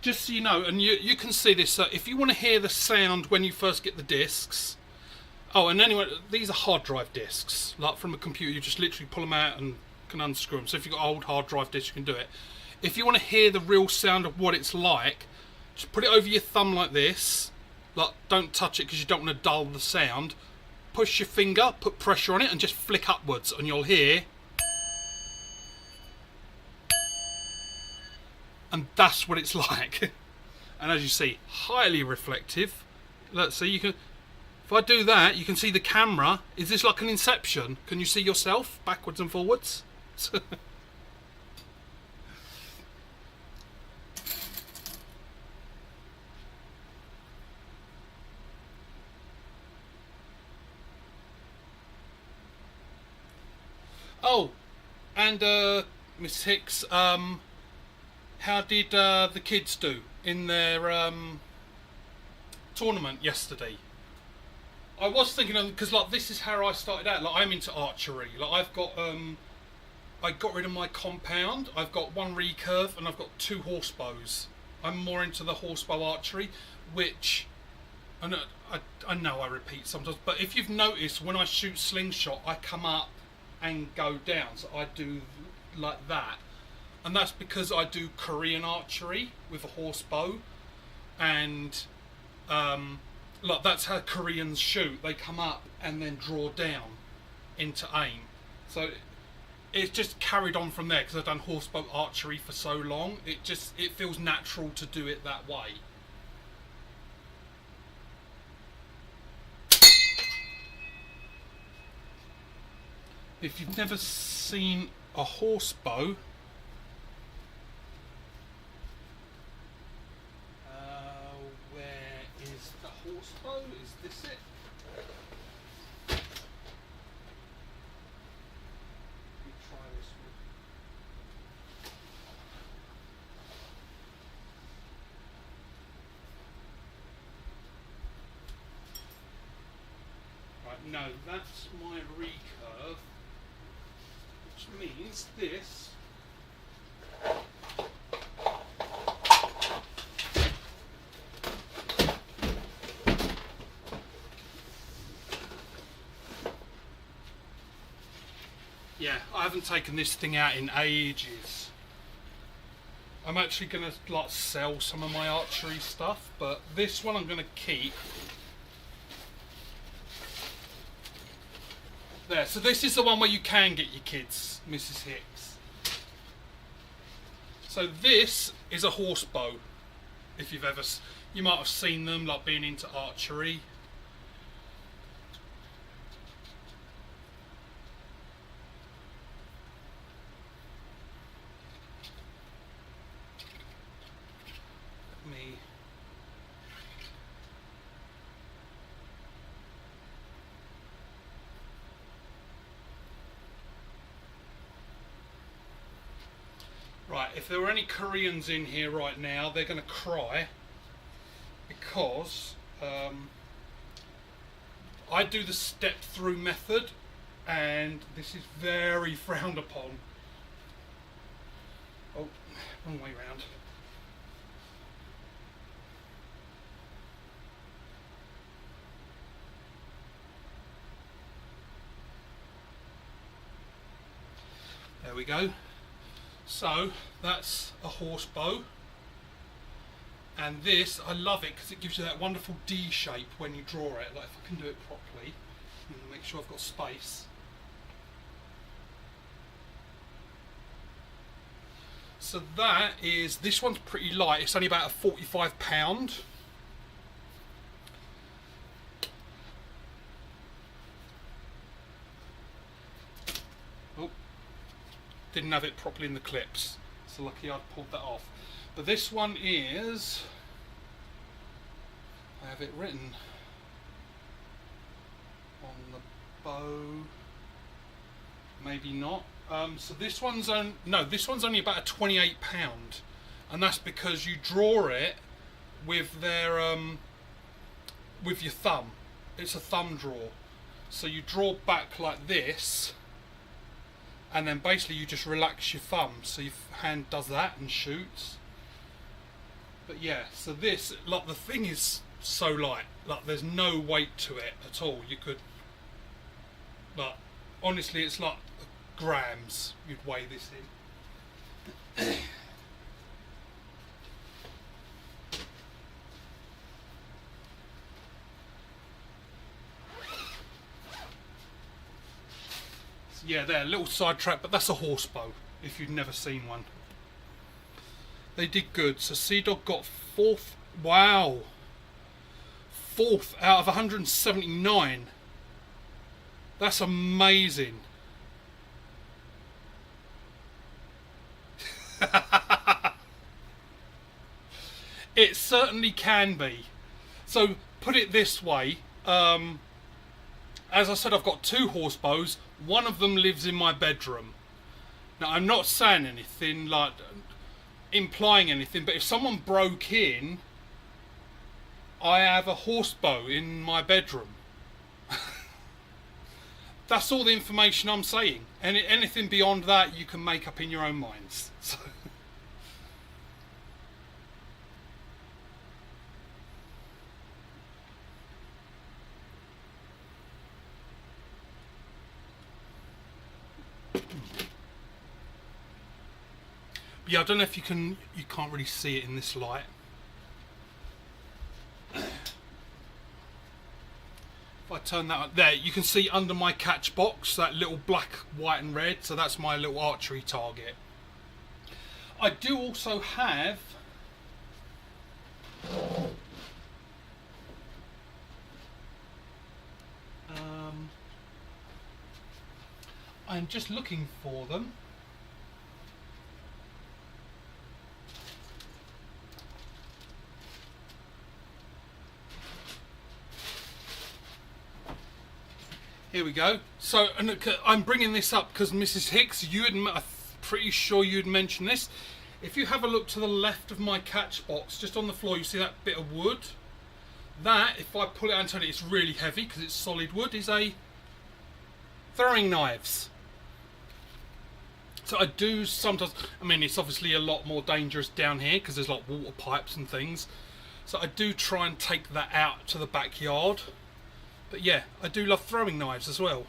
just so you know, and you can see this, if you want to hear the sound when you first get the discs. Oh, and anyway, these are hard drive discs. Like from a computer, you just literally pull them out and can unscrew them. So if you've got old hard drive discs, you can do it. If you want to hear the real sound of what it's like, just put it over your thumb like this. Like, don't touch it because you don't want to dull the sound. Push your finger, put pressure on it, and just flick upwards, and you'll hear. And that's what it's like. And as you see, highly reflective. Let's see, you can. If I do that, you can see the camera. Is this like an Inception? Can you see yourself backwards and forwards? Oh, and Miss Hicks, how did the kids do in their tournament yesterday? I was thinking of, because like this is how I started out. Like I'm into archery. Like I've got I got rid of my compound. I've got 1 recurve and I've got 2 horsebows. I'm more into the horsebow archery, which I know I repeat sometimes, but if you've noticed when I shoot slingshot, I come up and go down. So I do like that. And that's because I do Korean archery with a horsebow, and like that's how Koreans shoot. They come up and then draw down into aim. So it's just carried on from there because I've done horsebow archery for so long. It feels natural to do it that way. If you've never seen a horsebow, where is the horsebow? Is this it? Let me try this one. Right, no, that's my recurve. Which means this yeah, I haven't taken this thing out in ages. I'm actually gonna like sell some of my archery stuff, but this one I'm gonna keep. There, so this is the one where you can get your kids, Mrs. Hicks. So this is a horsebow. If you've ever, you might have seen them like being into archery. Let me. Right, if there were any Koreans in here right now, they're going to cry because I do the step-through method, and this is very frowned upon. Oh, wrong way round. There we go. So that's a horse bow, and this, I love it because it gives you that wonderful D shape when you draw it. Like, if I can do it properly, I'm going to make sure I've got space. So that is, this one's pretty light, it's only about a 45 pound. Oh, didn't have it properly in the clips, so lucky I'd pulled that off. But this one is, I have it written on the bow, maybe not. So this one's this one's only about a 28 pound, and that's because you draw it with their with your thumb. It's a thumb draw, so you draw back like this, and then basically you just relax your thumb, so your hand does that and shoots. But yeah, so this, like, the thing is so light, like there's no weight to it at all. You could, like, honestly, it's like grams you'd weigh this in. So yeah, there, a little sidetrack, but that's a horse bow if you've never seen one. They did good. So Sea Dog got 4th. Wow, 4th out of 179. That's amazing. It certainly can be. So put it this way, as I said, I've got 2 horse bows. One of them lives in my bedroom. Now, I'm not saying anything, like implying anything, but if someone broke in, I have a horse bow in my bedroom. That's all the information I'm saying. And anything beyond that, you can make up in your own minds. So. Yeah, I don't know if you can't really see it in this light. If I turn that up there, you can see under my catch box, that little black, white and red, so that's my little archery target. I do also have I'm just looking for them. Here we go. So, and I'm bringing this up because Mrs. Hicks, I'm pretty sure you'd mentioned this. If you have a look to the left of my catch box, just on the floor, you see that bit of wood? That, if I pull it out and turn it, it's really heavy because it's solid wood, is a throwing knives. So I do sometimes, I mean, it's obviously a lot more dangerous down here because there's like water pipes and things. So I do try and take that out to the backyard. But yeah, I do love throwing knives as well.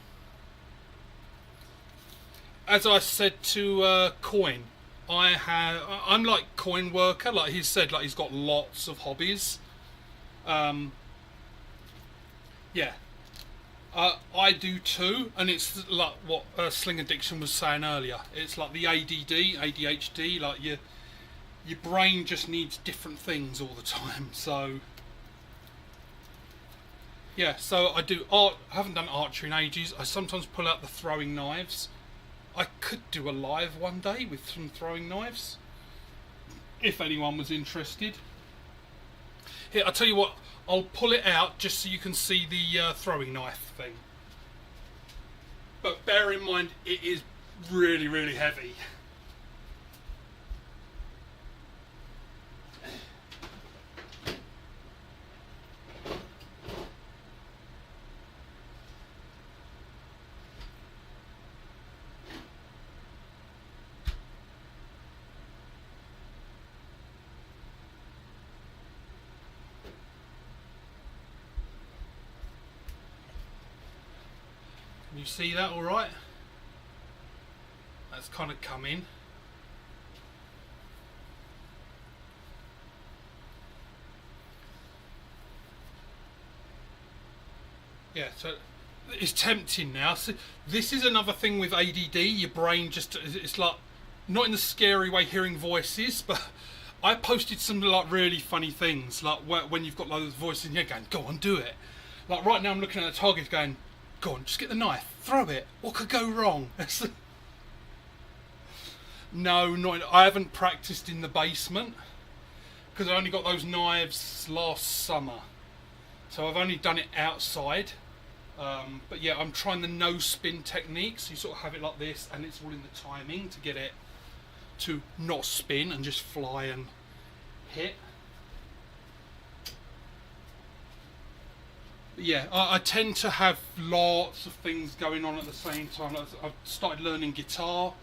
As I said to Coin, I'm like Coin Worker, like he said, like he's got lots of hobbies. Yeah, I do too, and it's like what Sling Addiction was saying earlier. It's like the ADHD, like your brain just needs different things all the time. So. Yeah, so I do art. I haven't done archery in ages. I sometimes pull out the throwing knives. I could do a live one day with some throwing knives, if anyone was interested. Here, I'll tell you what. I'll pull it out just so you can see the throwing knife thing. But bear in mind, it is really, really heavy. Can you see that all right? That's kind of come in. Yeah, so it's tempting now. So this is another thing with ADD. Your brain just, it's like, not in the scary way hearing voices, but I posted some like really funny things, like when you've got like those voices in your head going, go on, do it. Like right now I'm looking at the target going, go on, just get the knife, throw it. What could go wrong? No, I haven't practiced in the basement because I only got those knives last summer. So I've only done it outside. But yeah, I'm trying the no spin technique. So you sort of have it like this and it's all in the timing to get it to not spin and just fly and hit. But yeah, I tend to have lots of things going on at the same time. I've started learning guitar.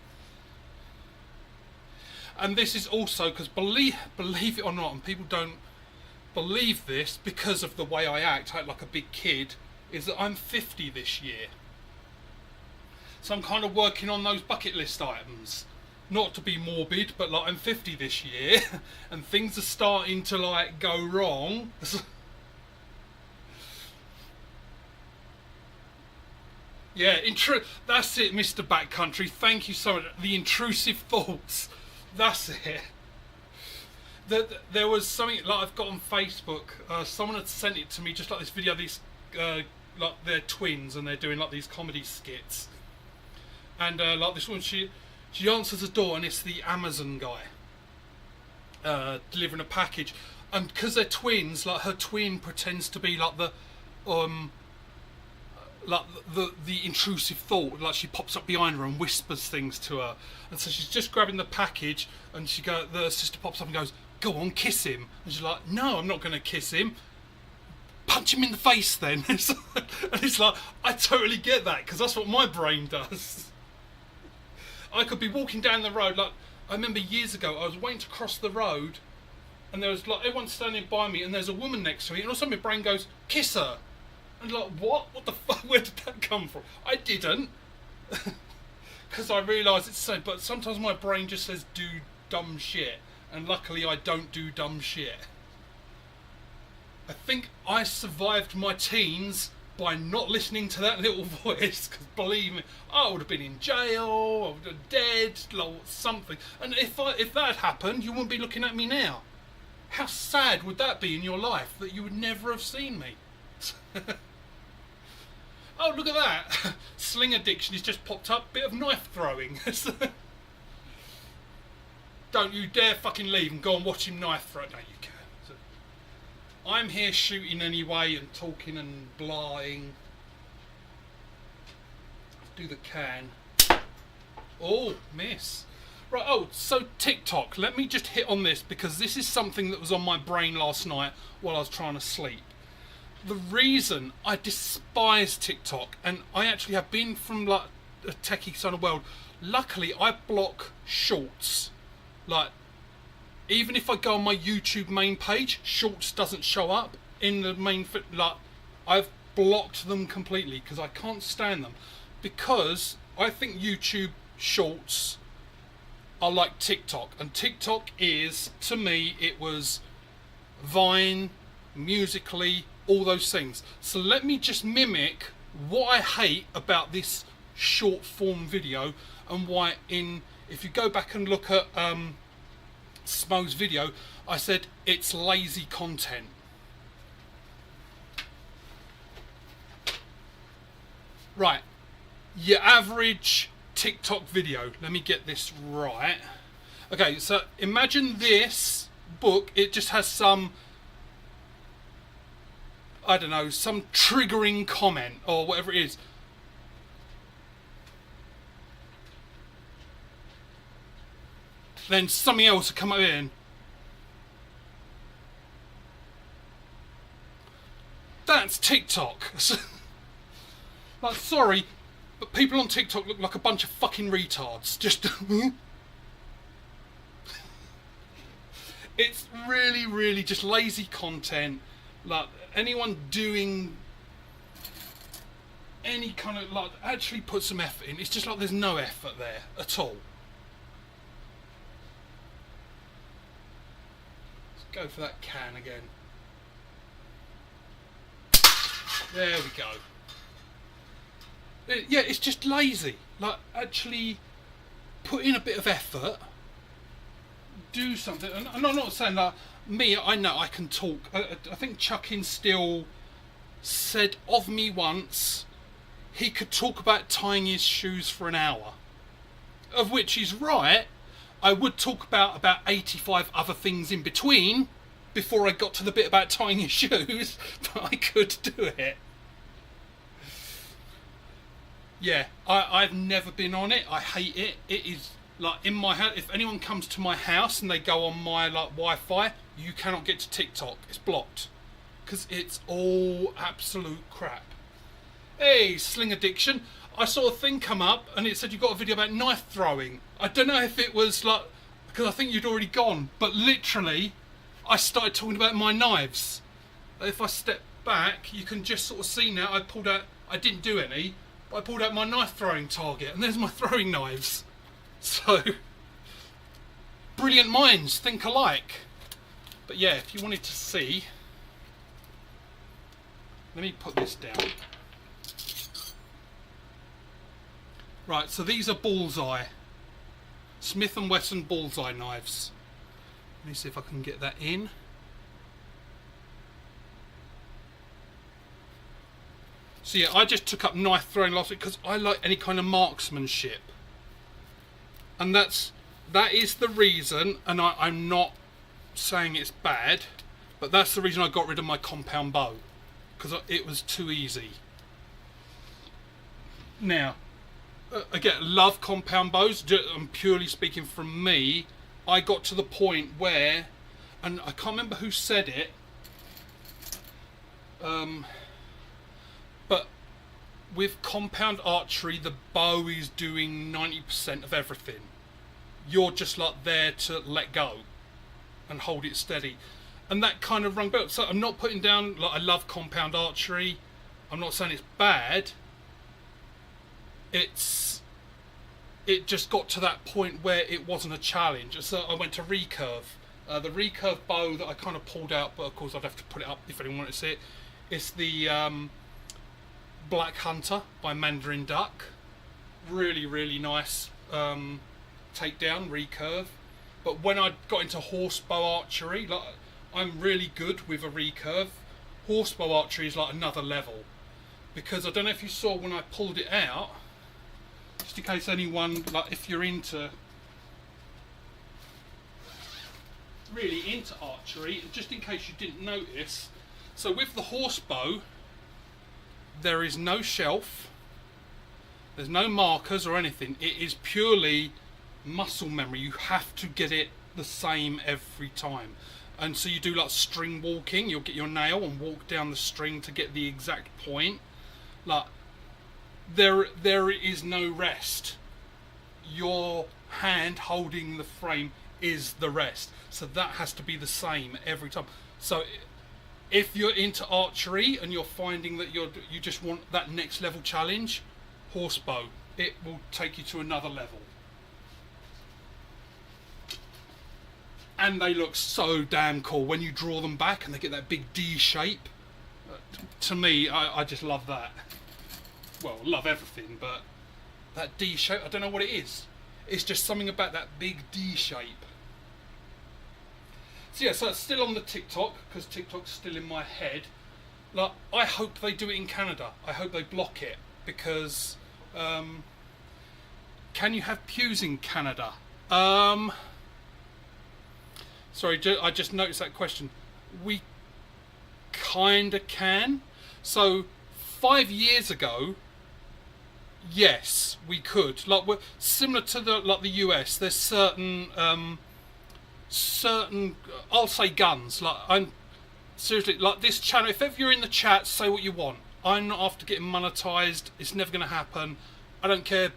And this is also because believe it or not, and people don't believe this because of the way I act like a big kid, is that I'm 50 this year. So I'm kind of working on those bucket list items. Not to be morbid, but like I'm 50 this year and things are starting to like go wrong. Yeah, that's it, Mr. Backcountry. Thank you so much. The intrusive thoughts. That's it. There was something like I've got on Facebook. Someone had sent it to me, just like this video. These like they're twins and they're doing like these comedy skits. And like this one, she answers the door and it's the Amazon guy delivering a package. And because they're twins, like her twin pretends to be like the intrusive thought, like she pops up behind her and whispers things to her, and so she's just grabbing the package, and the sister pops up and goes, "Go on, kiss him," and she's like, "No, I'm not going to kiss him. Punch him in the face, then." And it's like, I totally get that because that's what my brain does. I could be walking down the road, like I remember years ago, I was waiting to cross the road, and there was like everyone standing by me, and there's a woman next to me, and all of a sudden my brain goes, "Kiss her." And like, what? What the fuck? Where did that come from? I didn't. Because I realised it's the same. But sometimes my brain just says, do dumb shit. And luckily I don't do dumb shit. I think I survived my teens by not listening to that little voice. Because believe me, I would have been in jail, I would have dead, like something. And if that had happened, you wouldn't be looking at me now. How sad would that be in your life that you would never have seen me? Oh, look at that. Sling addiction has just popped up. Bit of knife throwing. Don't you dare fucking leave and go and watch him knife throw. No, you can't. So, I'm here shooting anyway and talking and blying. Do the can. Oh, miss. Right, oh, so TikTok. Let me just hit on this because this is something that was on my brain last night while I was trying to sleep. The reason I despise TikTok, and I actually have been from like a techie side of the world, luckily I block shorts. Like, even if I go on my YouTube main page, shorts doesn't show up in the main, like, I've blocked them completely because I can't stand them. Because I think YouTube shorts are like TikTok, and TikTok is, to me, it was Vine, Musically, all those things. So let me just mimic what I hate about this short form video, and why if you go back and look at Smo's video, I said it's lazy content. Right, your average TikTok video, let me get this right. Okay, so imagine this book, it just has some, I don't know, some triggering comment or whatever it is. Then something else will come up in. That's TikTok. Like, sorry, but people on TikTok look like a bunch of fucking retards. Just it's really, really just lazy content. Like, anyone doing any kind of like actually put some effort in. It's just like there's no effort there at all. Let's go for that can again. There we go. Yeah, it's just lazy. Like, actually put in a bit of effort, do something. And I'm not saying that I know I can talk. I think Chuckin still said of me once he could talk about tying his shoes for an hour, of which he's right. I would talk about 85 other things in between before I got to the bit about tying his shoes, but I could do it. Yeah, I've never been on it. I hate it. It is like in my house. If anyone comes to my house and they go on my like Wi-Fi, you cannot get to TikTok. It's blocked because it's all absolute crap. Hey, Sling Addiction. I saw a thing come up and it said you got a video about knife throwing. I don't know if it was like because I think you'd already gone, but literally, I started talking about my knives. If I step back, you can just sort of see now. I pulled out. I didn't do any. I pulled out my knife throwing target and there's my throwing knives. So, brilliant minds think alike. But yeah, if you wanted to see, let me put this down. Right, so these are Bullseye. Smith & Wesson Bullseye knives. Let me see if I can get that in. So yeah, I just took up knife throwing last week because I like any kind of marksmanship, and that is the reason. And I'm not saying it's bad, but that's the reason I got rid of my compound bow because it was too easy. Now, again, love compound bows. I'm purely speaking from me. I got to the point where, and I can't remember who said it. But with compound archery, the bow is doing 90% of everything. You're just like there to let go and hold it steady. And that kind of rung bell. So I'm not putting down, like, I love compound archery. I'm not saying it's bad. It just got to that point where it wasn't a challenge. So I went to recurve. The recurve bow that I kind of pulled out, but of course I'd have to put it up if anyone wanted to see it. It's the Black Hunter by Mandarin Duck. Really, really nice takedown, recurve. But when I got into horsebow archery, like, I'm really good with a recurve. Horsebow archery is like another level. Because I don't know if you saw when I pulled it out, just in case anyone, like if you're really into archery, just in case you didn't notice, so with the horsebow, there is no shelf, there's no markers or anything. It is purely muscle memory. You have to get it the same every time. And so you do like string walking. You'll get your nail and walk down the string to get the exact point. Like, there is no rest. Your hand holding the frame is the rest. So that has to be the same every time. So if you're into archery and you're finding that you just want that next level challenge, horsebow, it will take you to another level. And they look so damn cool when you draw them back and they get that big D shape. To me, I just love that. Well, love everything, but that D shape, I don't know what it is. It's just something about that big D shape. So yeah, so it's still on the TikTok, because TikTok's still in my head. Like, I hope they do it in Canada. I hope they block it, because can you have pews in Canada? Sorry, I just noticed that question. We kinda can. So 5 years ago, yes, we could. Like, we're similar to the US. There's certain I'll say guns. Like, I'm seriously, like, this channel. If ever you're in the chat, say what you want. I'm not after getting monetized. It's never going to happen. I don't care.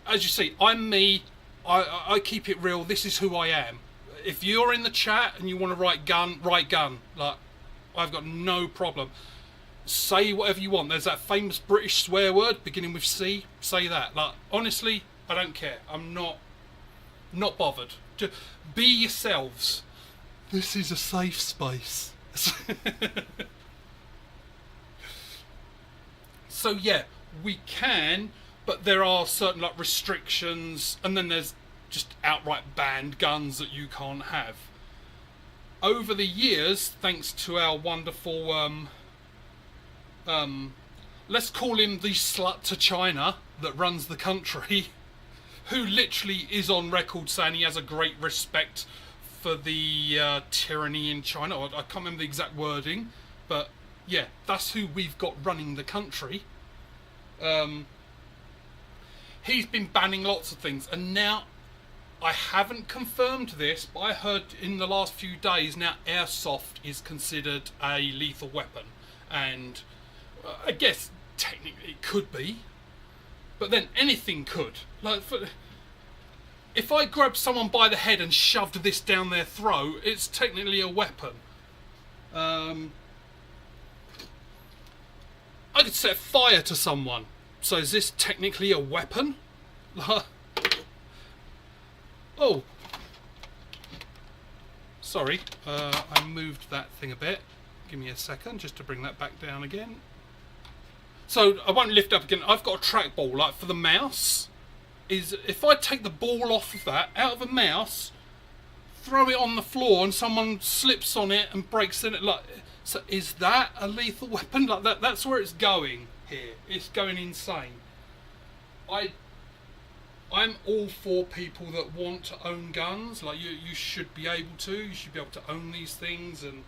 As you see, I'm me. I keep it real. This is who I am. If you're in the chat and you want to write gun, write gun. Like, I've got no problem. say whatever you want. There's that famous British swear word beginning with C. Say that. Like, honestly, I don't care. I'm not bothered. Just be yourselves. This is a safe space. So yeah, we can, but there are certain like restrictions, and then there's just outright banned guns that you can't have. Over the years, thanks to our wonderful let's call him the slut to China that runs the country, who literally is on record saying he has a great respect for the tyranny in China. I can't remember the exact wording, but yeah, that's who we've got running the country. He's been banning lots of things, and now I haven't confirmed this, but I heard in the last few days now airsoft is considered a lethal weapon, and I guess technically it could be, but then anything could. Like, if I grabbed someone by the head and shoved this down their throat, it's technically a weapon. I could set fire to someone, so is this technically a weapon? Oh, sorry, I moved that thing a bit. Give me a second just to bring that back down again. So I won't lift up again. I've got a trackball, like for the mouse. Is if I take the ball off of that, out of a mouse, throw it on the floor, and someone slips on it and breaks in it, like, so is that a lethal weapon? Like that's where it's going here. It's going insane. I'm all for people that want to own guns. Like, you should be able to. You should be able to own these things, and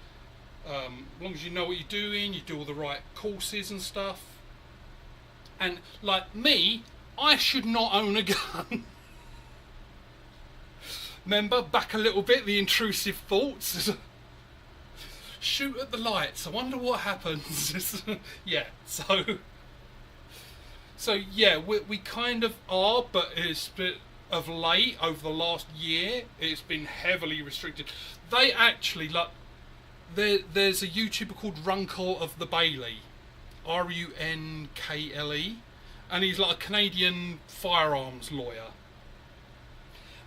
as long as you know what you're doing, you do all the right courses and stuff. And like me, I should not own a gun. Remember, back a little bit, the intrusive thoughts. Shoot at the lights. I wonder what happens. Yeah, so yeah, we kind of are, but it's a bit of late, over the last year, it's been heavily restricted. They actually, like, there's a YouTuber called Runkle of the Bailey, Runkle, and he's like a Canadian firearms lawyer.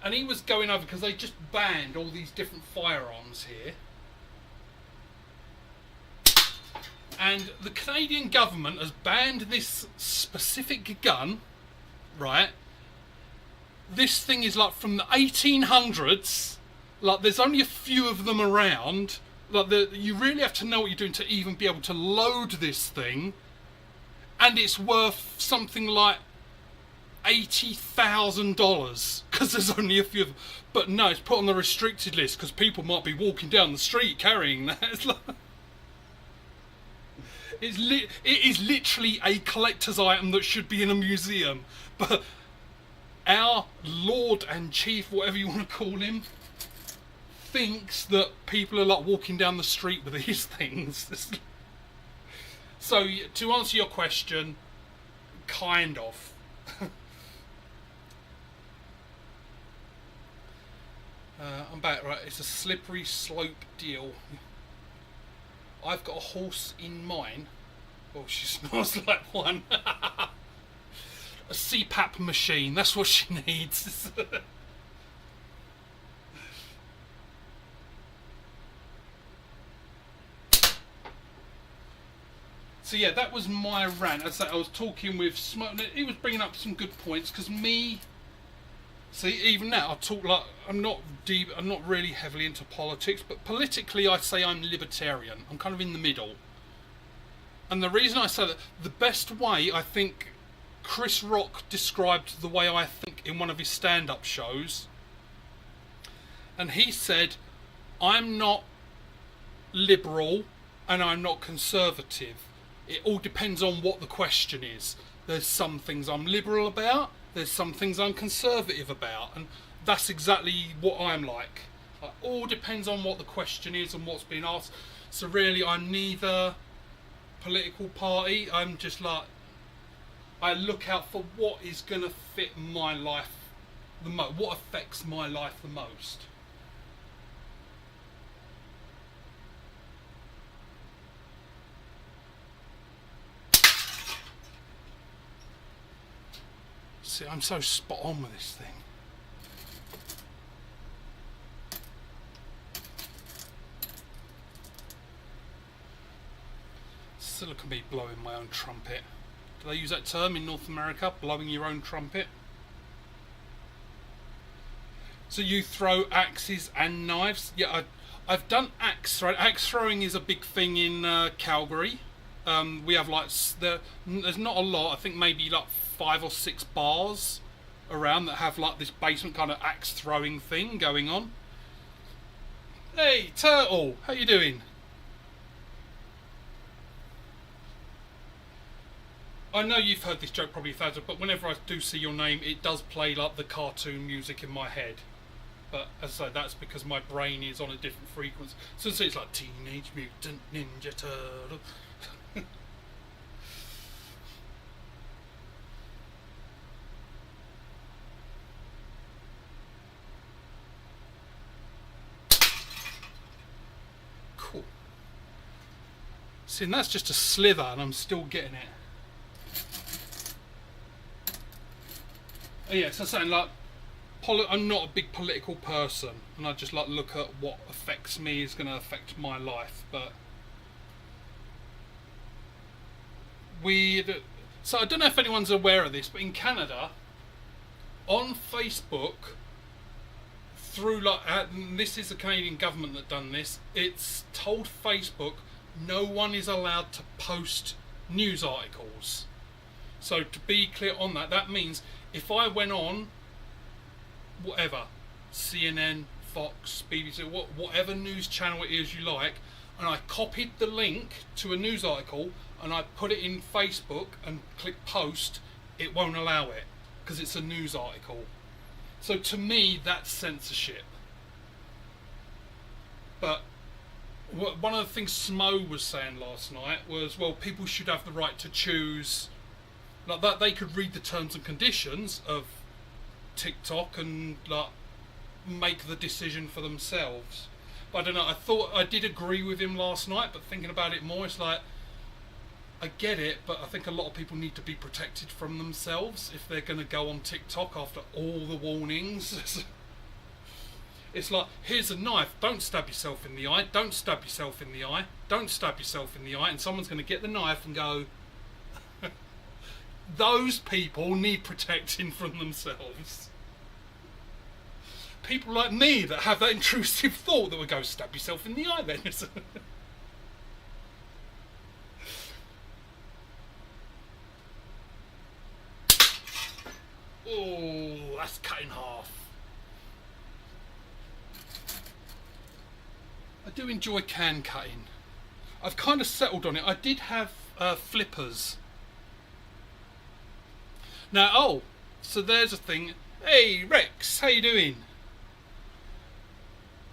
And he was going over, because they just banned all these different firearms here. And the Canadian government has banned this specific gun, right? This thing is like from the 1800s. Like, there's only a few of them around. Like, you really have to know what you're doing to even be able to load this thing. And it's worth something like $80,000 because there's only a few of them. But no, it's put on the restricted list because people might be walking down the street carrying that. It's like, it is literally a collector's item that should be in a museum. But our Lord and Chief, whatever you want to call him, thinks that people are like walking down the street with these things. So to answer your question, kind of. I'm back, right? It's a slippery slope deal. I've got a horse in mine. Oh, she smells like one. A CPAP machine, that's what she needs. So yeah, that was my rant. As I was talking with Smoke, he was bringing up some good points, because me, see, even now I talk like I'm not deep, I'm not really heavily into politics, but politically I say I'm libertarian. I'm kind of in the middle. And the reason I say that, the best way I think Chris Rock described the way I think in one of his stand-up shows, and he said, I'm not liberal and I'm not conservative. It all depends on what the question is. There's some things I'm liberal about, there's some things I'm conservative about, and that's exactly what I'm like. It all depends on what the question is and what's being asked. So really, I'm neither political party. I'm just like, I look out for what is going to fit my life the most, what affects my life the most. See, I'm so spot on with this thing. Still look at me blowing my own trumpet. Do they use that term in North America? Blowing your own trumpet? So you throw axes and knives? Yeah, I've done axe throwing. Axe throwing is a big thing in Calgary. We have like, there's not a lot, I think maybe like 5 or 6 bars around that have like this basement kind of axe throwing thing going on. Hey, Turtle, how you doing? I know you've heard this joke probably 1,000, but whenever I do see your name, it does play like the cartoon music in my head. But as I say, that's because my brain is on a different frequency. So it's like Teenage Mutant Ninja Turtle. Cool. See, and that's just a slither, and I'm still getting it. Oh, yeah, so I'm saying like, I'm not a big political person, and I just like look at what affects me is going to affect my life. But so I don't know if anyone's aware of this, but in Canada, on Facebook, through like, and this is the Canadian government that done this. It's told Facebook no one is allowed to post news articles. So to be clear on that, that means if I went on whatever, CNN, Fox, BBC, whatever news channel it is you like, and I copied the link to a news article and I put it in Facebook and click post, it won't allow it because it's a news article. So to me, that's censorship. But one of the things Smo was saying last night was, well, people should have the right to choose, like that they could read the terms and conditions of TikTok and like make the decision for themselves. But I don't know, I thought I did agree with him last night, but thinking about it more, it's like, I get it, but I think a lot of people need to be protected from themselves if they're going to go on TikTok after all the warnings. It's like, here's a knife, don't stab yourself in the eye, don't stab yourself in the eye, don't stab yourself in the eye, and someone's going to get the knife and go, those people need protecting from themselves. People like me that have that intrusive thought that would go, stab yourself in the eye then. Oh, that's cut in half. I do enjoy can cutting. I've kind of settled on it. I did have flippers. Now, oh, so there's a thing. Hey, Rex, how you doing?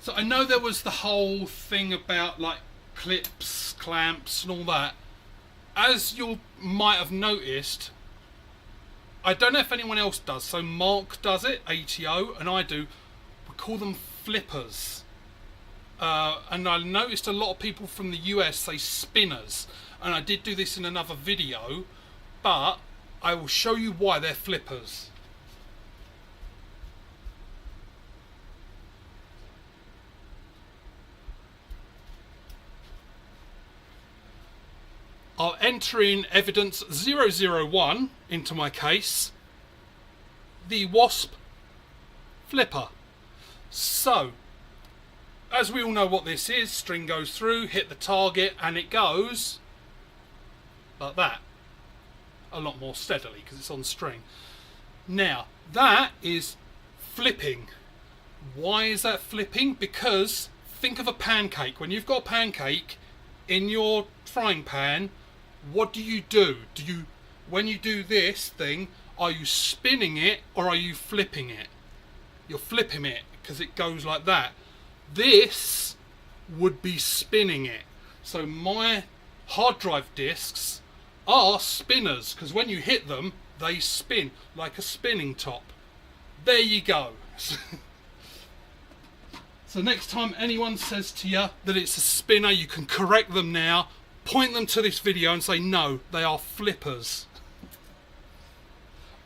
So I know there was the whole thing about like clips, clamps and all that. As you might have noticed, I don't know if anyone else does, so Mark does it, ATO, and I do. We call them flippers. And I noticed a lot of people from the US say spinners. And I did do this in another video, but I will show you why they're flippers. I'll enter in evidence 001 into my case, the wasp flipper. So, as we all know what this is, string goes through, hit the target, and it goes like that. A lot more steadily because it's on string. Now, that is flipping. Why is that flipping? Because think of a pancake. When you've got a pancake in your frying pan, what do? When you do this thing, are you spinning it or are you flipping it? You're flipping it because it goes like that. This would be spinning it. So my hard drive discs are spinners because when you hit them, they spin like a spinning top. There you go. So next time anyone says to you that it's a spinner, you can correct them now, point them to this video and say, no, they are flippers.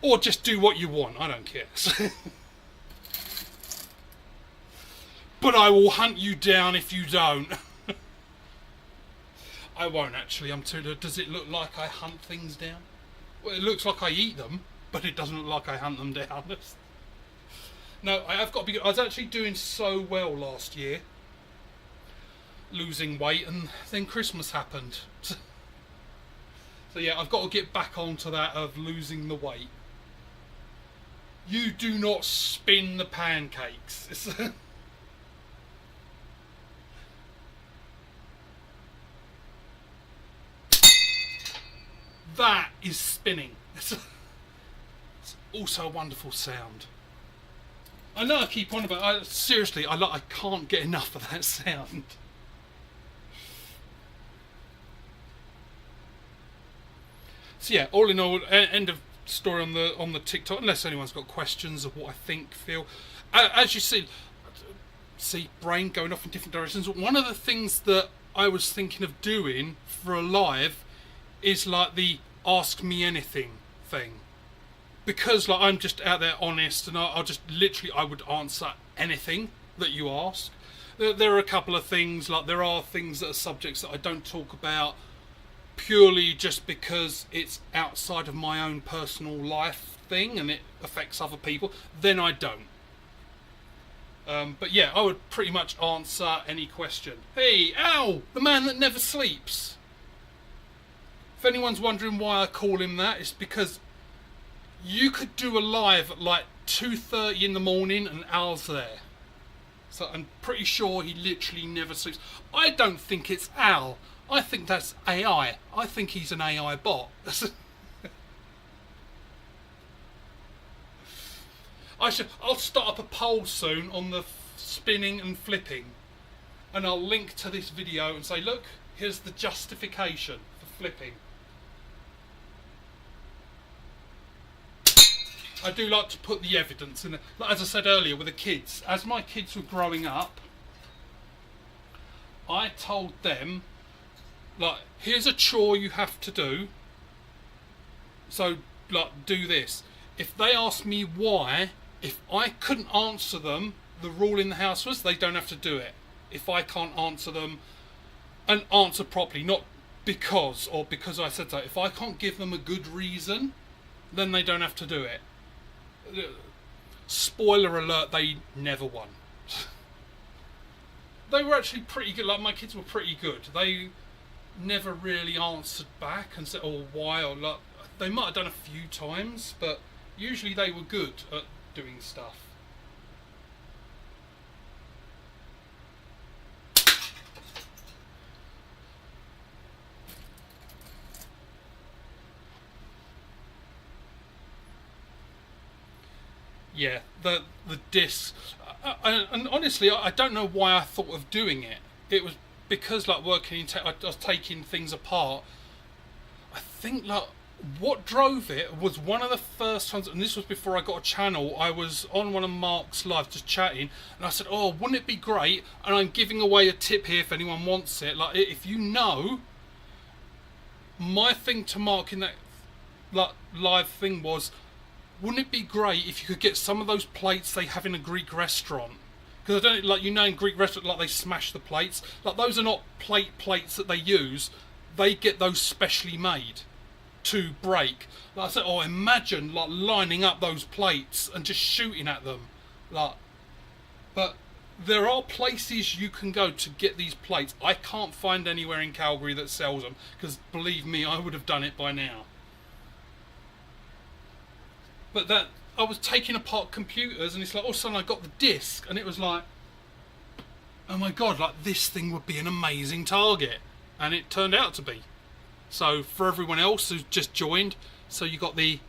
Or just do what you want, I don't care. But I will hunt you down if you don't. I won't actually, I'm too... Does it look like I hunt things down? Well, it looks like I eat them, but it doesn't look like I hunt them down. No, I have got to be... I was actually doing so well last year, losing weight, and then Christmas happened. So yeah, I've got to get back onto that of losing the weight. You do not spin the pancakes. That is spinning. It's also a wonderful sound. I know I keep on about it. Seriously, I can't get enough of that sound. So yeah, all in all, end of story on the TikTok. Unless anyone's got questions of what I think, feel. As you see, brain going off in different directions. One of the things that I was thinking of doing for a live is like the ask me anything thing, because like I'm just out there honest, and I'll just literally, I would answer anything that you ask. There are a couple of things, like there are things that are subjects that I don't talk about purely just because it's outside of my own personal life thing and it affects other people, then I don't. But yeah, I would pretty much answer any question. Hey, Al, the man that never sleeps. If anyone's wondering why I call him that, it's because you could do a live at like 2:30 in the morning and Al's there. So I'm pretty sure he literally never sleeps. I don't think it's Al. I think that's AI. I think he's an AI bot. I'll start up a poll soon on the spinning and flipping, and I'll link to this video and say, look, here's the justification for flipping. I do like to put the evidence in it. As I said earlier with the kids, as my kids were growing up, I told them, like, here's a chore you have to do, so like do this. If they ask me why, if I couldn't answer them, the rule in the house was they don't have to do it. If I can't answer them and answer properly, not because or because I said so, if I can't give them a good reason, then they don't have to do it. Spoiler alert, they never won. They were actually pretty good, like my kids were pretty good. They never really answered back and said, oh, why, or like, they might have done a few times, but usually they were good at doing stuff. Yeah, the disc, and honestly, I don't know why I thought of doing it. It was because like working in tech, I was taking things apart. I think like what drove it was one of the first times, and this was before I got a channel. I was on one of Mark's live just chatting, and I said, "Oh, wouldn't it be great?" And I'm giving away a tip here if anyone wants it. Like, if you know, my thing to Mark in that like live thing was, wouldn't it be great if you could get some of those plates they have in a Greek restaurant? Because I don't, like, you know, in Greek restaurant, like, they smash the plates. Like, those are not plates that they use. They get those specially made to break. Like I said, oh, imagine like lining up those plates and just shooting at them. Like, but there are places you can go to get these plates. I can't find anywhere in Calgary that sells them, because believe me, I would have done it by now. But that, I was taking apart computers, and it's like, all of a sudden I got the disc, and it was like, oh my god, like, this thing would be an amazing target. And it turned out to be. So for everyone else who's just joined, so you got the,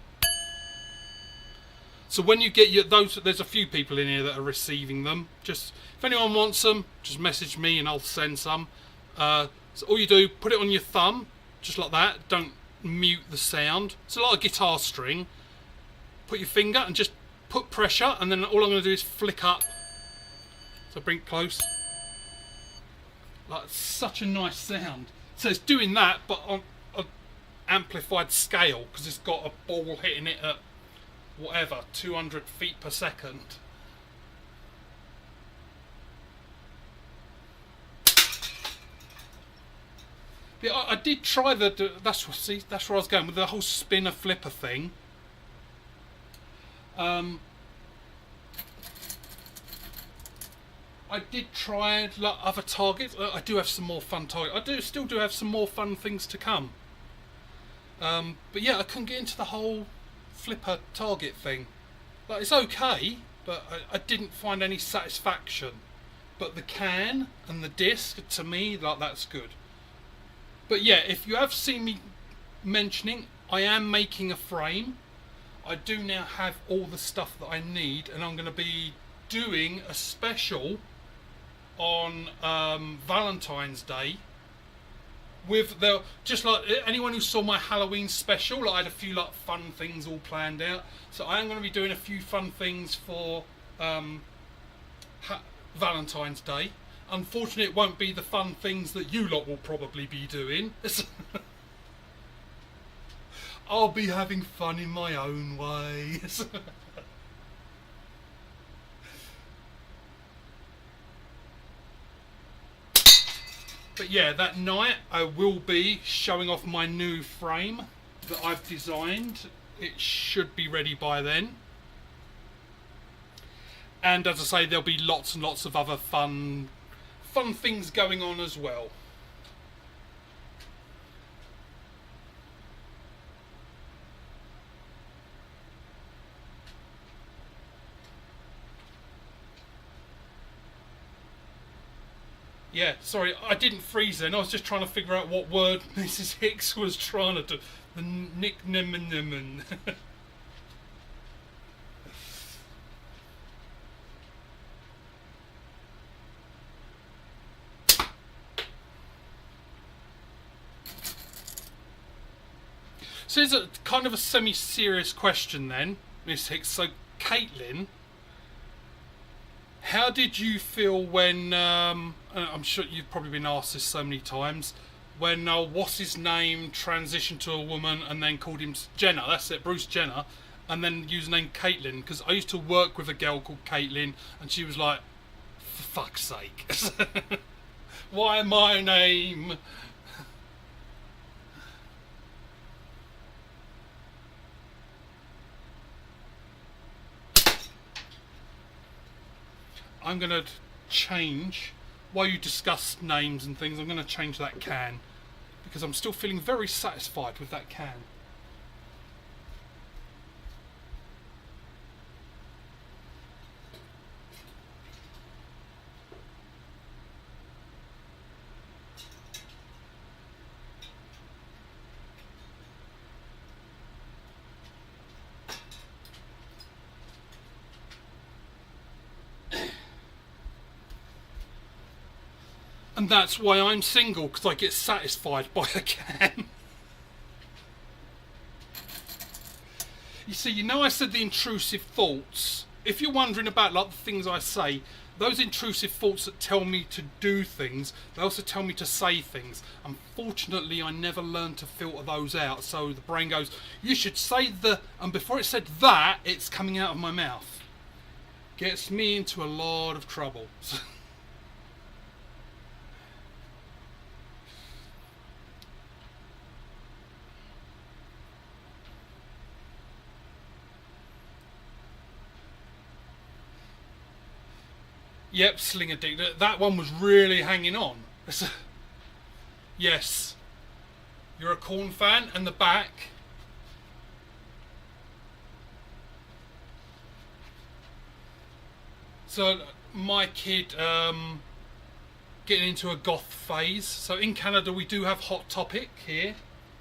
so when you get your those, there's a few people in here that are receiving them. Just, if anyone wants them, just message me and I'll send some. So all you do, put it on your thumb, just like that. Don't mute the sound. It's a lot of guitar string. Put your finger and just put pressure, and then all I'm going to do is flick up. So bring it close. Like, such a nice sound. So it's doing that, but on an amplified scale, because it's got a ball hitting it at whatever, 200 feet per second. Yeah, I did try that's where I was going with the whole spinner flipper thing. I did try like other targets. I do have some more fun targets. Still do have some more fun things to come. But yeah, I couldn't get into the whole flipper target thing. Like, it's okay, but I didn't find any satisfaction. But the can and the disc, to me, like, that's good. But yeah, if you have seen me mentioning, I am making a frame. I do now have all the stuff that I need, and I'm going to be doing a special on Valentine's Day with the, just like anyone who saw my Halloween special, like, I had a few like fun things all planned out. So I am going to be doing a few fun things for Valentine's Day. Unfortunately, it won't be the fun things that you lot will probably be doing. I'll be having fun in my own way. But yeah, that night I will be showing off my new frame that I've designed. It should be ready by then. And as I say, there'll be lots and lots of other fun things going on as well. Yeah, sorry, I didn't freeze then. I was just trying to figure out what word Mrs. Hicks was trying to do. The nickname. So it's a kind of a semi-serious question then, Miss Hicks. So, Caitlin, how did you feel when, I'm sure you've probably been asked this so many times, when what's his name transitioned to a woman and then called him Jenner, that's it, Bruce Jenner, and then used the name Caitlin, because I used to work with a girl called Caitlin, and she was like, for fuck's sake, why my name? I'm going to change, while you discuss names and things, I'm going to change that can, because I'm still feeling very satisfied with that can. And that's why I'm single, because I get satisfied by a can. You see, you know I said the intrusive thoughts. If you're wondering about like the things I say, those intrusive thoughts that tell me to do things, they also tell me to say things. Unfortunately, I never learned to filter those out, so the brain goes, you should say the, and before it said that, it's coming out of my mouth. Gets me into a lot of trouble. Yep, Slinginerd. That one was really hanging on. Yes. You're a Corn fan, and the back. So, my kid getting into a goth phase. So, in Canada, we do have Hot Topic here.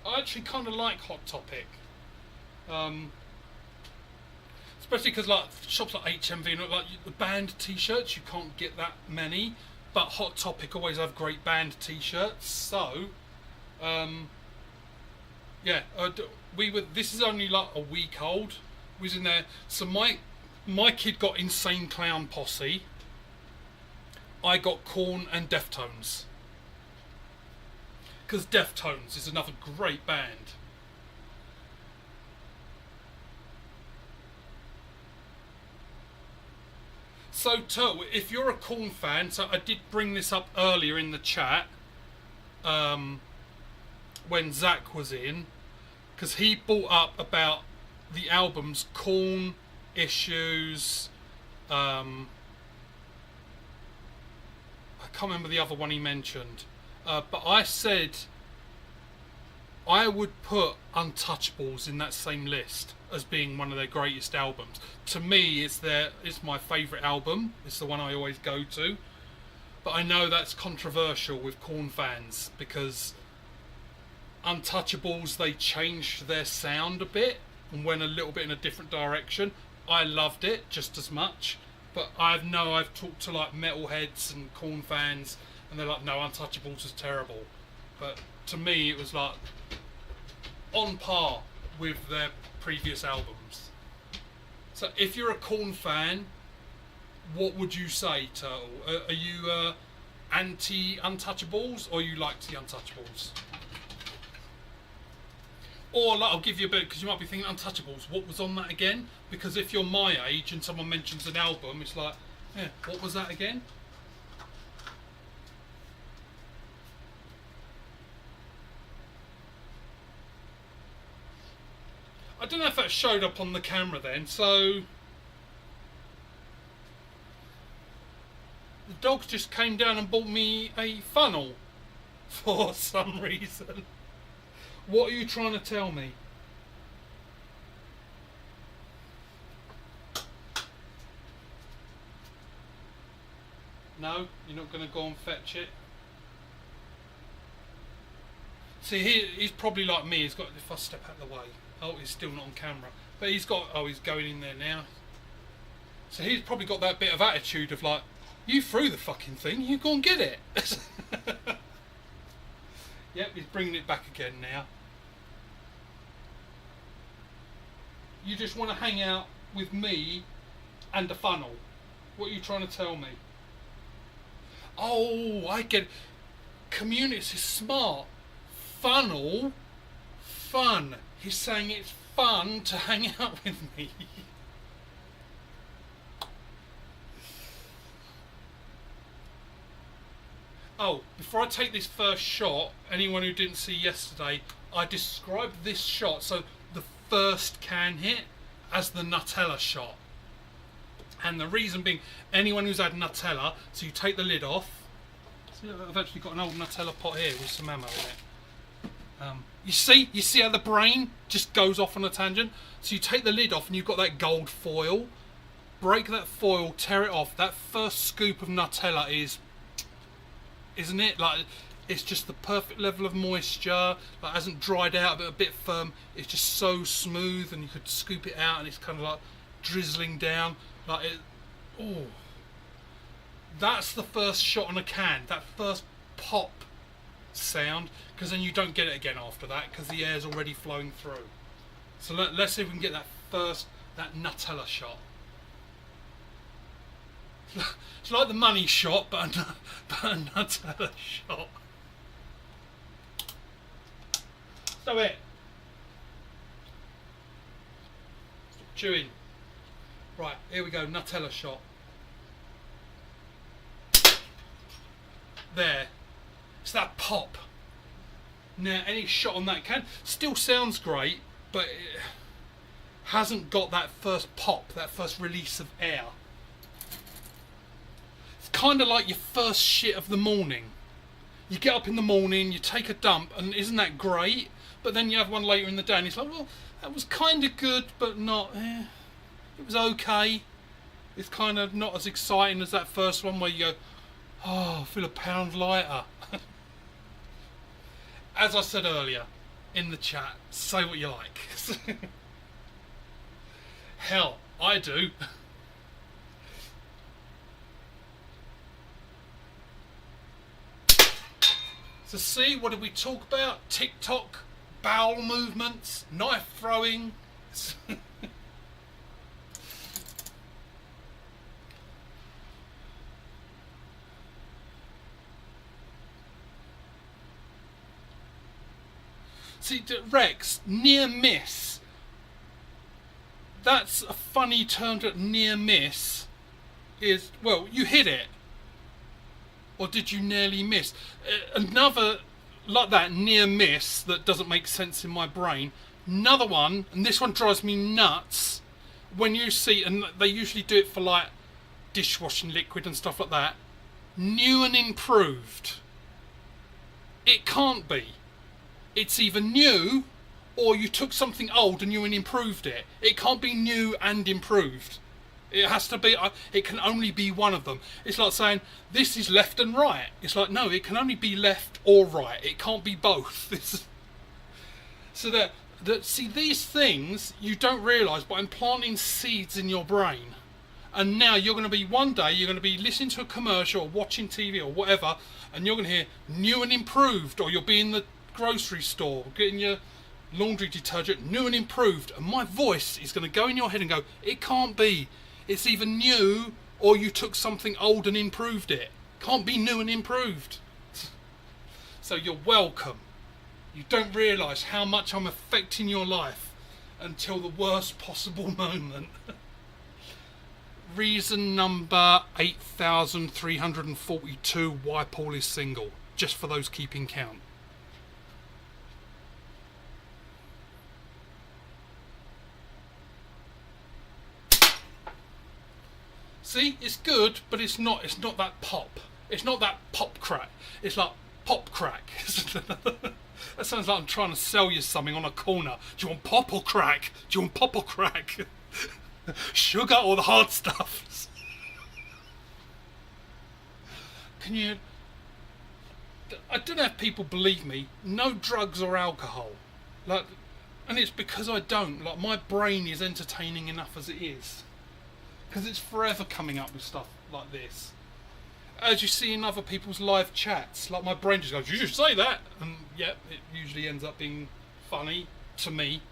I actually kind of like Hot Topic. Especially because like shops like HMV and like the band t-shirts, you can't get that many, but Hot Topic always have great band t-shirts. So yeah, this is only like a week old. We was in there. So my kid got Insane Clown Posse. I got Korn and Deftones, because Deftones is another great band. So, Turtle, if you're a Korn fan, so I did bring this up earlier in the chat when Zach was in, because he brought up about the albums Korn, Issues, I can't remember the other one he mentioned, but I said I would put Untouchables in that same list as being one of their greatest albums. To me, it's my favourite album. It's the one I always go to. But I know that's controversial with Korn fans because Untouchables, they changed their sound a bit and went a little bit in a different direction. I loved it just as much. But I've talked to like metalheads and Korn fans and they're like, no, Untouchables is terrible. But to me, it was like on par with their previous albums. So if you're a Korn fan, what would you say, Turtle? Are you anti-Untouchables or you like the Untouchables? Or like, I'll give you a bit, because you might be thinking Untouchables, what was on that again? Because if you're my age and someone mentions an album, it's like, yeah, what was that again? I don't know if that showed up on the camera then, so the dogs just came down and bought me a funnel for some reason. What are you trying to tell me? No, you're not going to go and fetch it. See, he's probably like me. He's got. If I step out of the way, oh, he's still not on camera. But he's got. Oh, he's going in there now. So he's probably got that bit of attitude of like, you threw the fucking thing. You go and get it. Yep, he's bringing it back again now. You just want to hang out with me and a funnel. What are you trying to tell me? Oh, I get it. Community is smart. Funnel, fun. He's saying it's fun to hang out with me. Oh, before I take this first shot, anyone who didn't see yesterday, I described this shot, so the first can hit, as the Nutella shot. And the reason being, anyone who's had Nutella, so you take the lid off. See, I've actually got an old Nutella pot here with some ammo in it. You see how the brain just goes off on a tangent? So you take the lid off and you've got that gold foil. Break that foil, tear it off. That first scoop of Nutella isn't it? Like, it's just the perfect level of moisture. Like, it hasn't dried out, but a bit firm. It's just so smooth, and you could scoop it out, and it's kind of like drizzling down. Like it. Oh, that's the first shot on a can. That first pop sound, because then you don't get it again after that, because the air's already flowing through. So let's see if we can get that Nutella shot. It's like the money shot, but a Nutella shot. So it. Stop chewing. Right, here we go, Nutella shot. There. It's that pop. Now, any shot on that can still sounds great, but it hasn't got that first pop, that first release of air. It's kind of like your first shit of the morning. You get up in the morning, you take a dump, and isn't that great? But then you have one later in the day, and it's like, well, that was kind of good, but not. It was okay. It's kind of not as exciting as that first one where you go, oh, I feel a pound lighter. As I said earlier in the chat, say what you like. Hell, I do. So see, what did we talk about? TikTok, bowel movements, knife throwing. See, Rex, near miss. That's a funny term, to near miss. is, well, you hit it. Or did you nearly miss? Another, like that, near miss that doesn't make sense in my brain. Another one, and this one drives me nuts, when you see, and they usually do it for like dishwashing liquid and stuff like that, new and improved. It can't be. It's either new or you took something old and you improved it. It can't be new and improved. It has to be, it can only be one of them. It's like saying, this is left and right. It's like, no, it can only be left or right. It can't be both. So that see, these things you don't realise, but I'm planting seeds in your brain. And now you're going to be, one day, you're going to be listening to a commercial or watching TV or whatever, and you're going to hear new and improved, or you'll be in the grocery store getting your laundry detergent, new and improved, and my voice is going to go in your head and go, it can't be. It's either new or you took something old and improved it. Can't be new and improved. So you're welcome. You don't realise how much I'm affecting your life until the worst possible moment. Reason number 8,342 why Paul is single. Just for those keeping count. See, it's good, but it's not that pop. It's not that pop crack. It's like pop crack. That sounds like I'm trying to sell you something on a corner. Do you want pop or crack? Do you want pop or crack? Sugar or the hard stuff? Can you... I don't know if people believe me. No drugs or alcohol. Like, and it's because I don't. Like, my brain is entertaining enough as it is. Because it's forever coming up with stuff like this. As you see in other people's live chats, like my brain just goes, you should say that, and yep, it usually ends up being funny to me.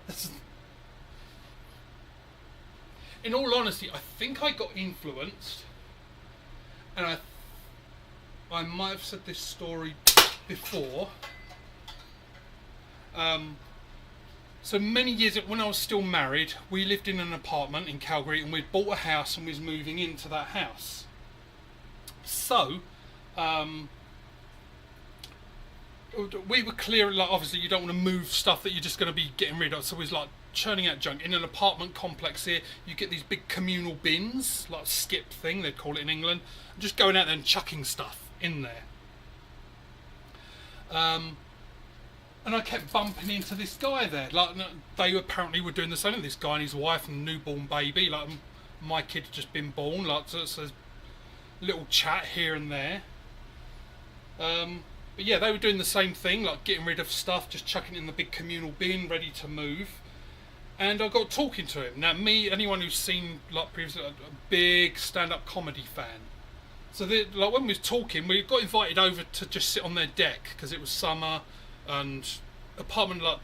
In all honesty, I think I got influenced, and I might have said this story before. So many years when I was still married, we lived in an apartment in Calgary, and we'd bought a house and we was moving into that house. So, we were clear, like obviously you don't want to move stuff that you're just going to be getting rid of, so we was like churning out junk. In an apartment complex here, you get these big communal bins, like a skip thing, they'd call it in England, just going out there and chucking stuff in there. And I kept bumping into this guy there. Like, they apparently were doing the same. This guy and his wife and newborn baby. Like, my kid had just been born. Like, so a little chat here and there. But yeah, they were doing the same thing. Like, getting rid of stuff, just chucking it in the big communal bin, ready to move. And I got talking to him. Now, anyone who's seen, like, previously, a big stand-up comedy fan. So, like, when we was talking, we got invited over to just sit on their deck, because it was summer. And apartment, like,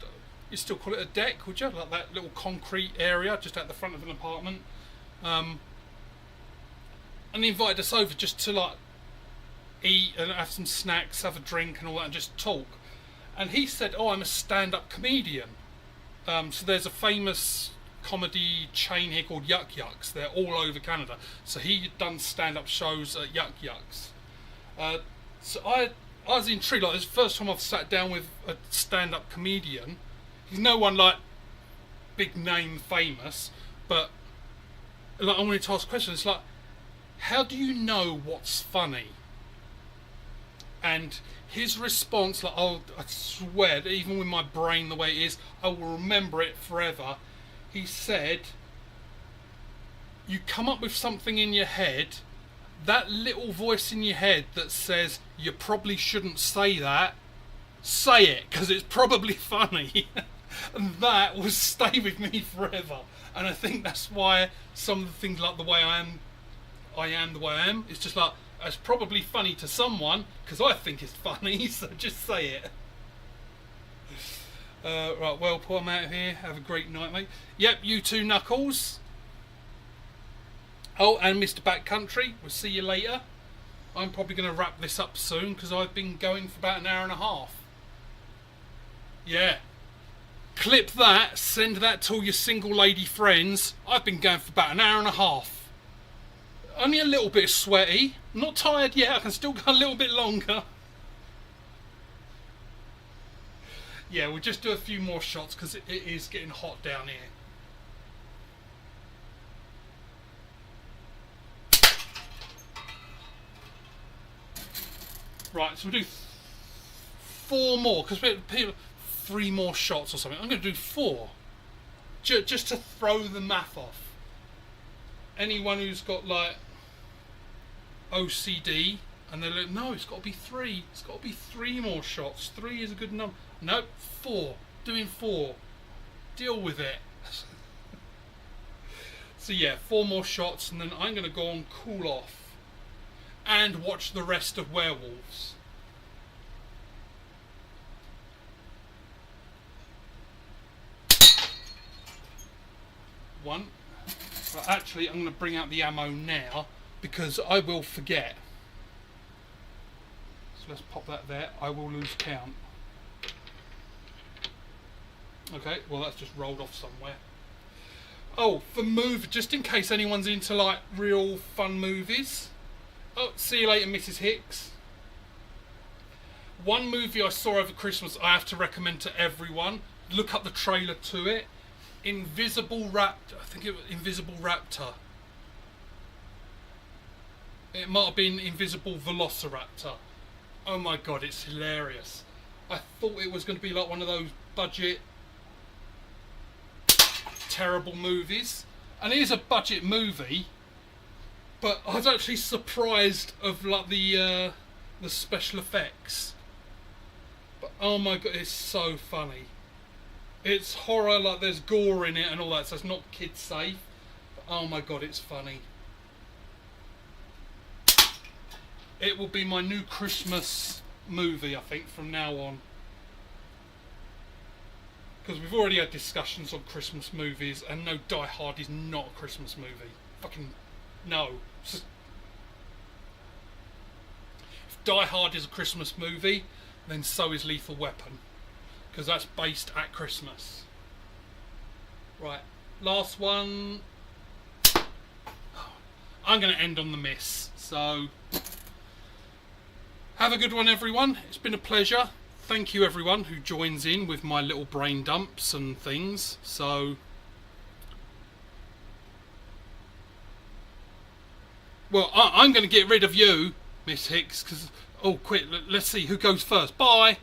you still call it a deck, would you? Like that little concrete area just at the front of an apartment. And he invited us over just to like eat and have some snacks, have a drink and all that, and just talk. And he said, "Oh, I'm a stand-up comedian." So there's a famous comedy chain here called Yuck Yucks. They're all over Canada. So he'd done stand-up shows at Yuck Yucks. So I was intrigued. Like, it's the first time I've sat down with a stand-up comedian. He's no one like big name famous, but like I wanted to ask questions. It's like, how do you know what's funny? And his response, like, I swear that even with my brain the way it is, I will remember it forever. He said, you come up with something in your head, that little voice in your head that says you probably shouldn't say that, say it, because it's probably funny. And that will stay with me forever. And I think that's why some of the things, like the way I am the way I am. It's just like, it's probably funny to someone because I think it's funny, so just say it. Right, well, Paul, I'm out of here. Have a great night, mate. Yep, you too, Knuckles. Oh, and Mr. Backcountry, we'll see you later. I'm probably going to wrap this up soon because I've been going for about an hour and a half. Yeah. Clip that, send that to all your single lady friends. I've been going for about an hour and a half. Only a little bit sweaty. I'm not tired yet. I can still go a little bit longer. Yeah, we'll just do a few more shots because it is getting hot down here. Right, so we'll do 4 more because people 3 more shots or something. I'm going to do 4 just to throw the math off. Anyone who's got like OCD and they're like, no, it's got to be 3. It's got to be 3 more shots. 3 is a good number. Nope, 4. Doing 4. Deal with it. So yeah, 4 more shots, and then I'm going to go on cool off and watch the rest of Werewolves. One. Well, actually, I'm going to bring out the ammo now because I will forget. So let's pop that there. I will lose count. Okay, well that's just rolled off somewhere. Oh, for movie, just in case anyone's into like real fun movies. Oh, see you later, Mrs. Hicks. One movie I saw over Christmas I have to recommend to everyone. Look up the trailer to it. Invisible Raptor. I think it was Invisible Raptor. It might have been Invisible Velociraptor. Oh my god, it's hilarious. I thought it was going to be like one of those budget terrible movies, and it is a budget movie, but I was actually surprised of like the special effects. But oh my god, it's so funny. It's horror, like there's gore in it and all that, so it's not kid safe. But oh my god, it's funny. It will be my new Christmas movie, I think, from now on. Because we've already had discussions on Christmas movies, and no, Die Hard is not a Christmas movie. Fucking no. If Die Hard is a Christmas movie, then so is Lethal Weapon. Because that's based at Christmas. Right, last one. I'm going to end on the miss. So, have a good one, everyone. It's been a pleasure. Thank you, everyone who joins in with my little brain dumps and things. So, well, I'm going to get rid of you, Miss Hicks, because, oh, quick, let's see who goes first. Bye.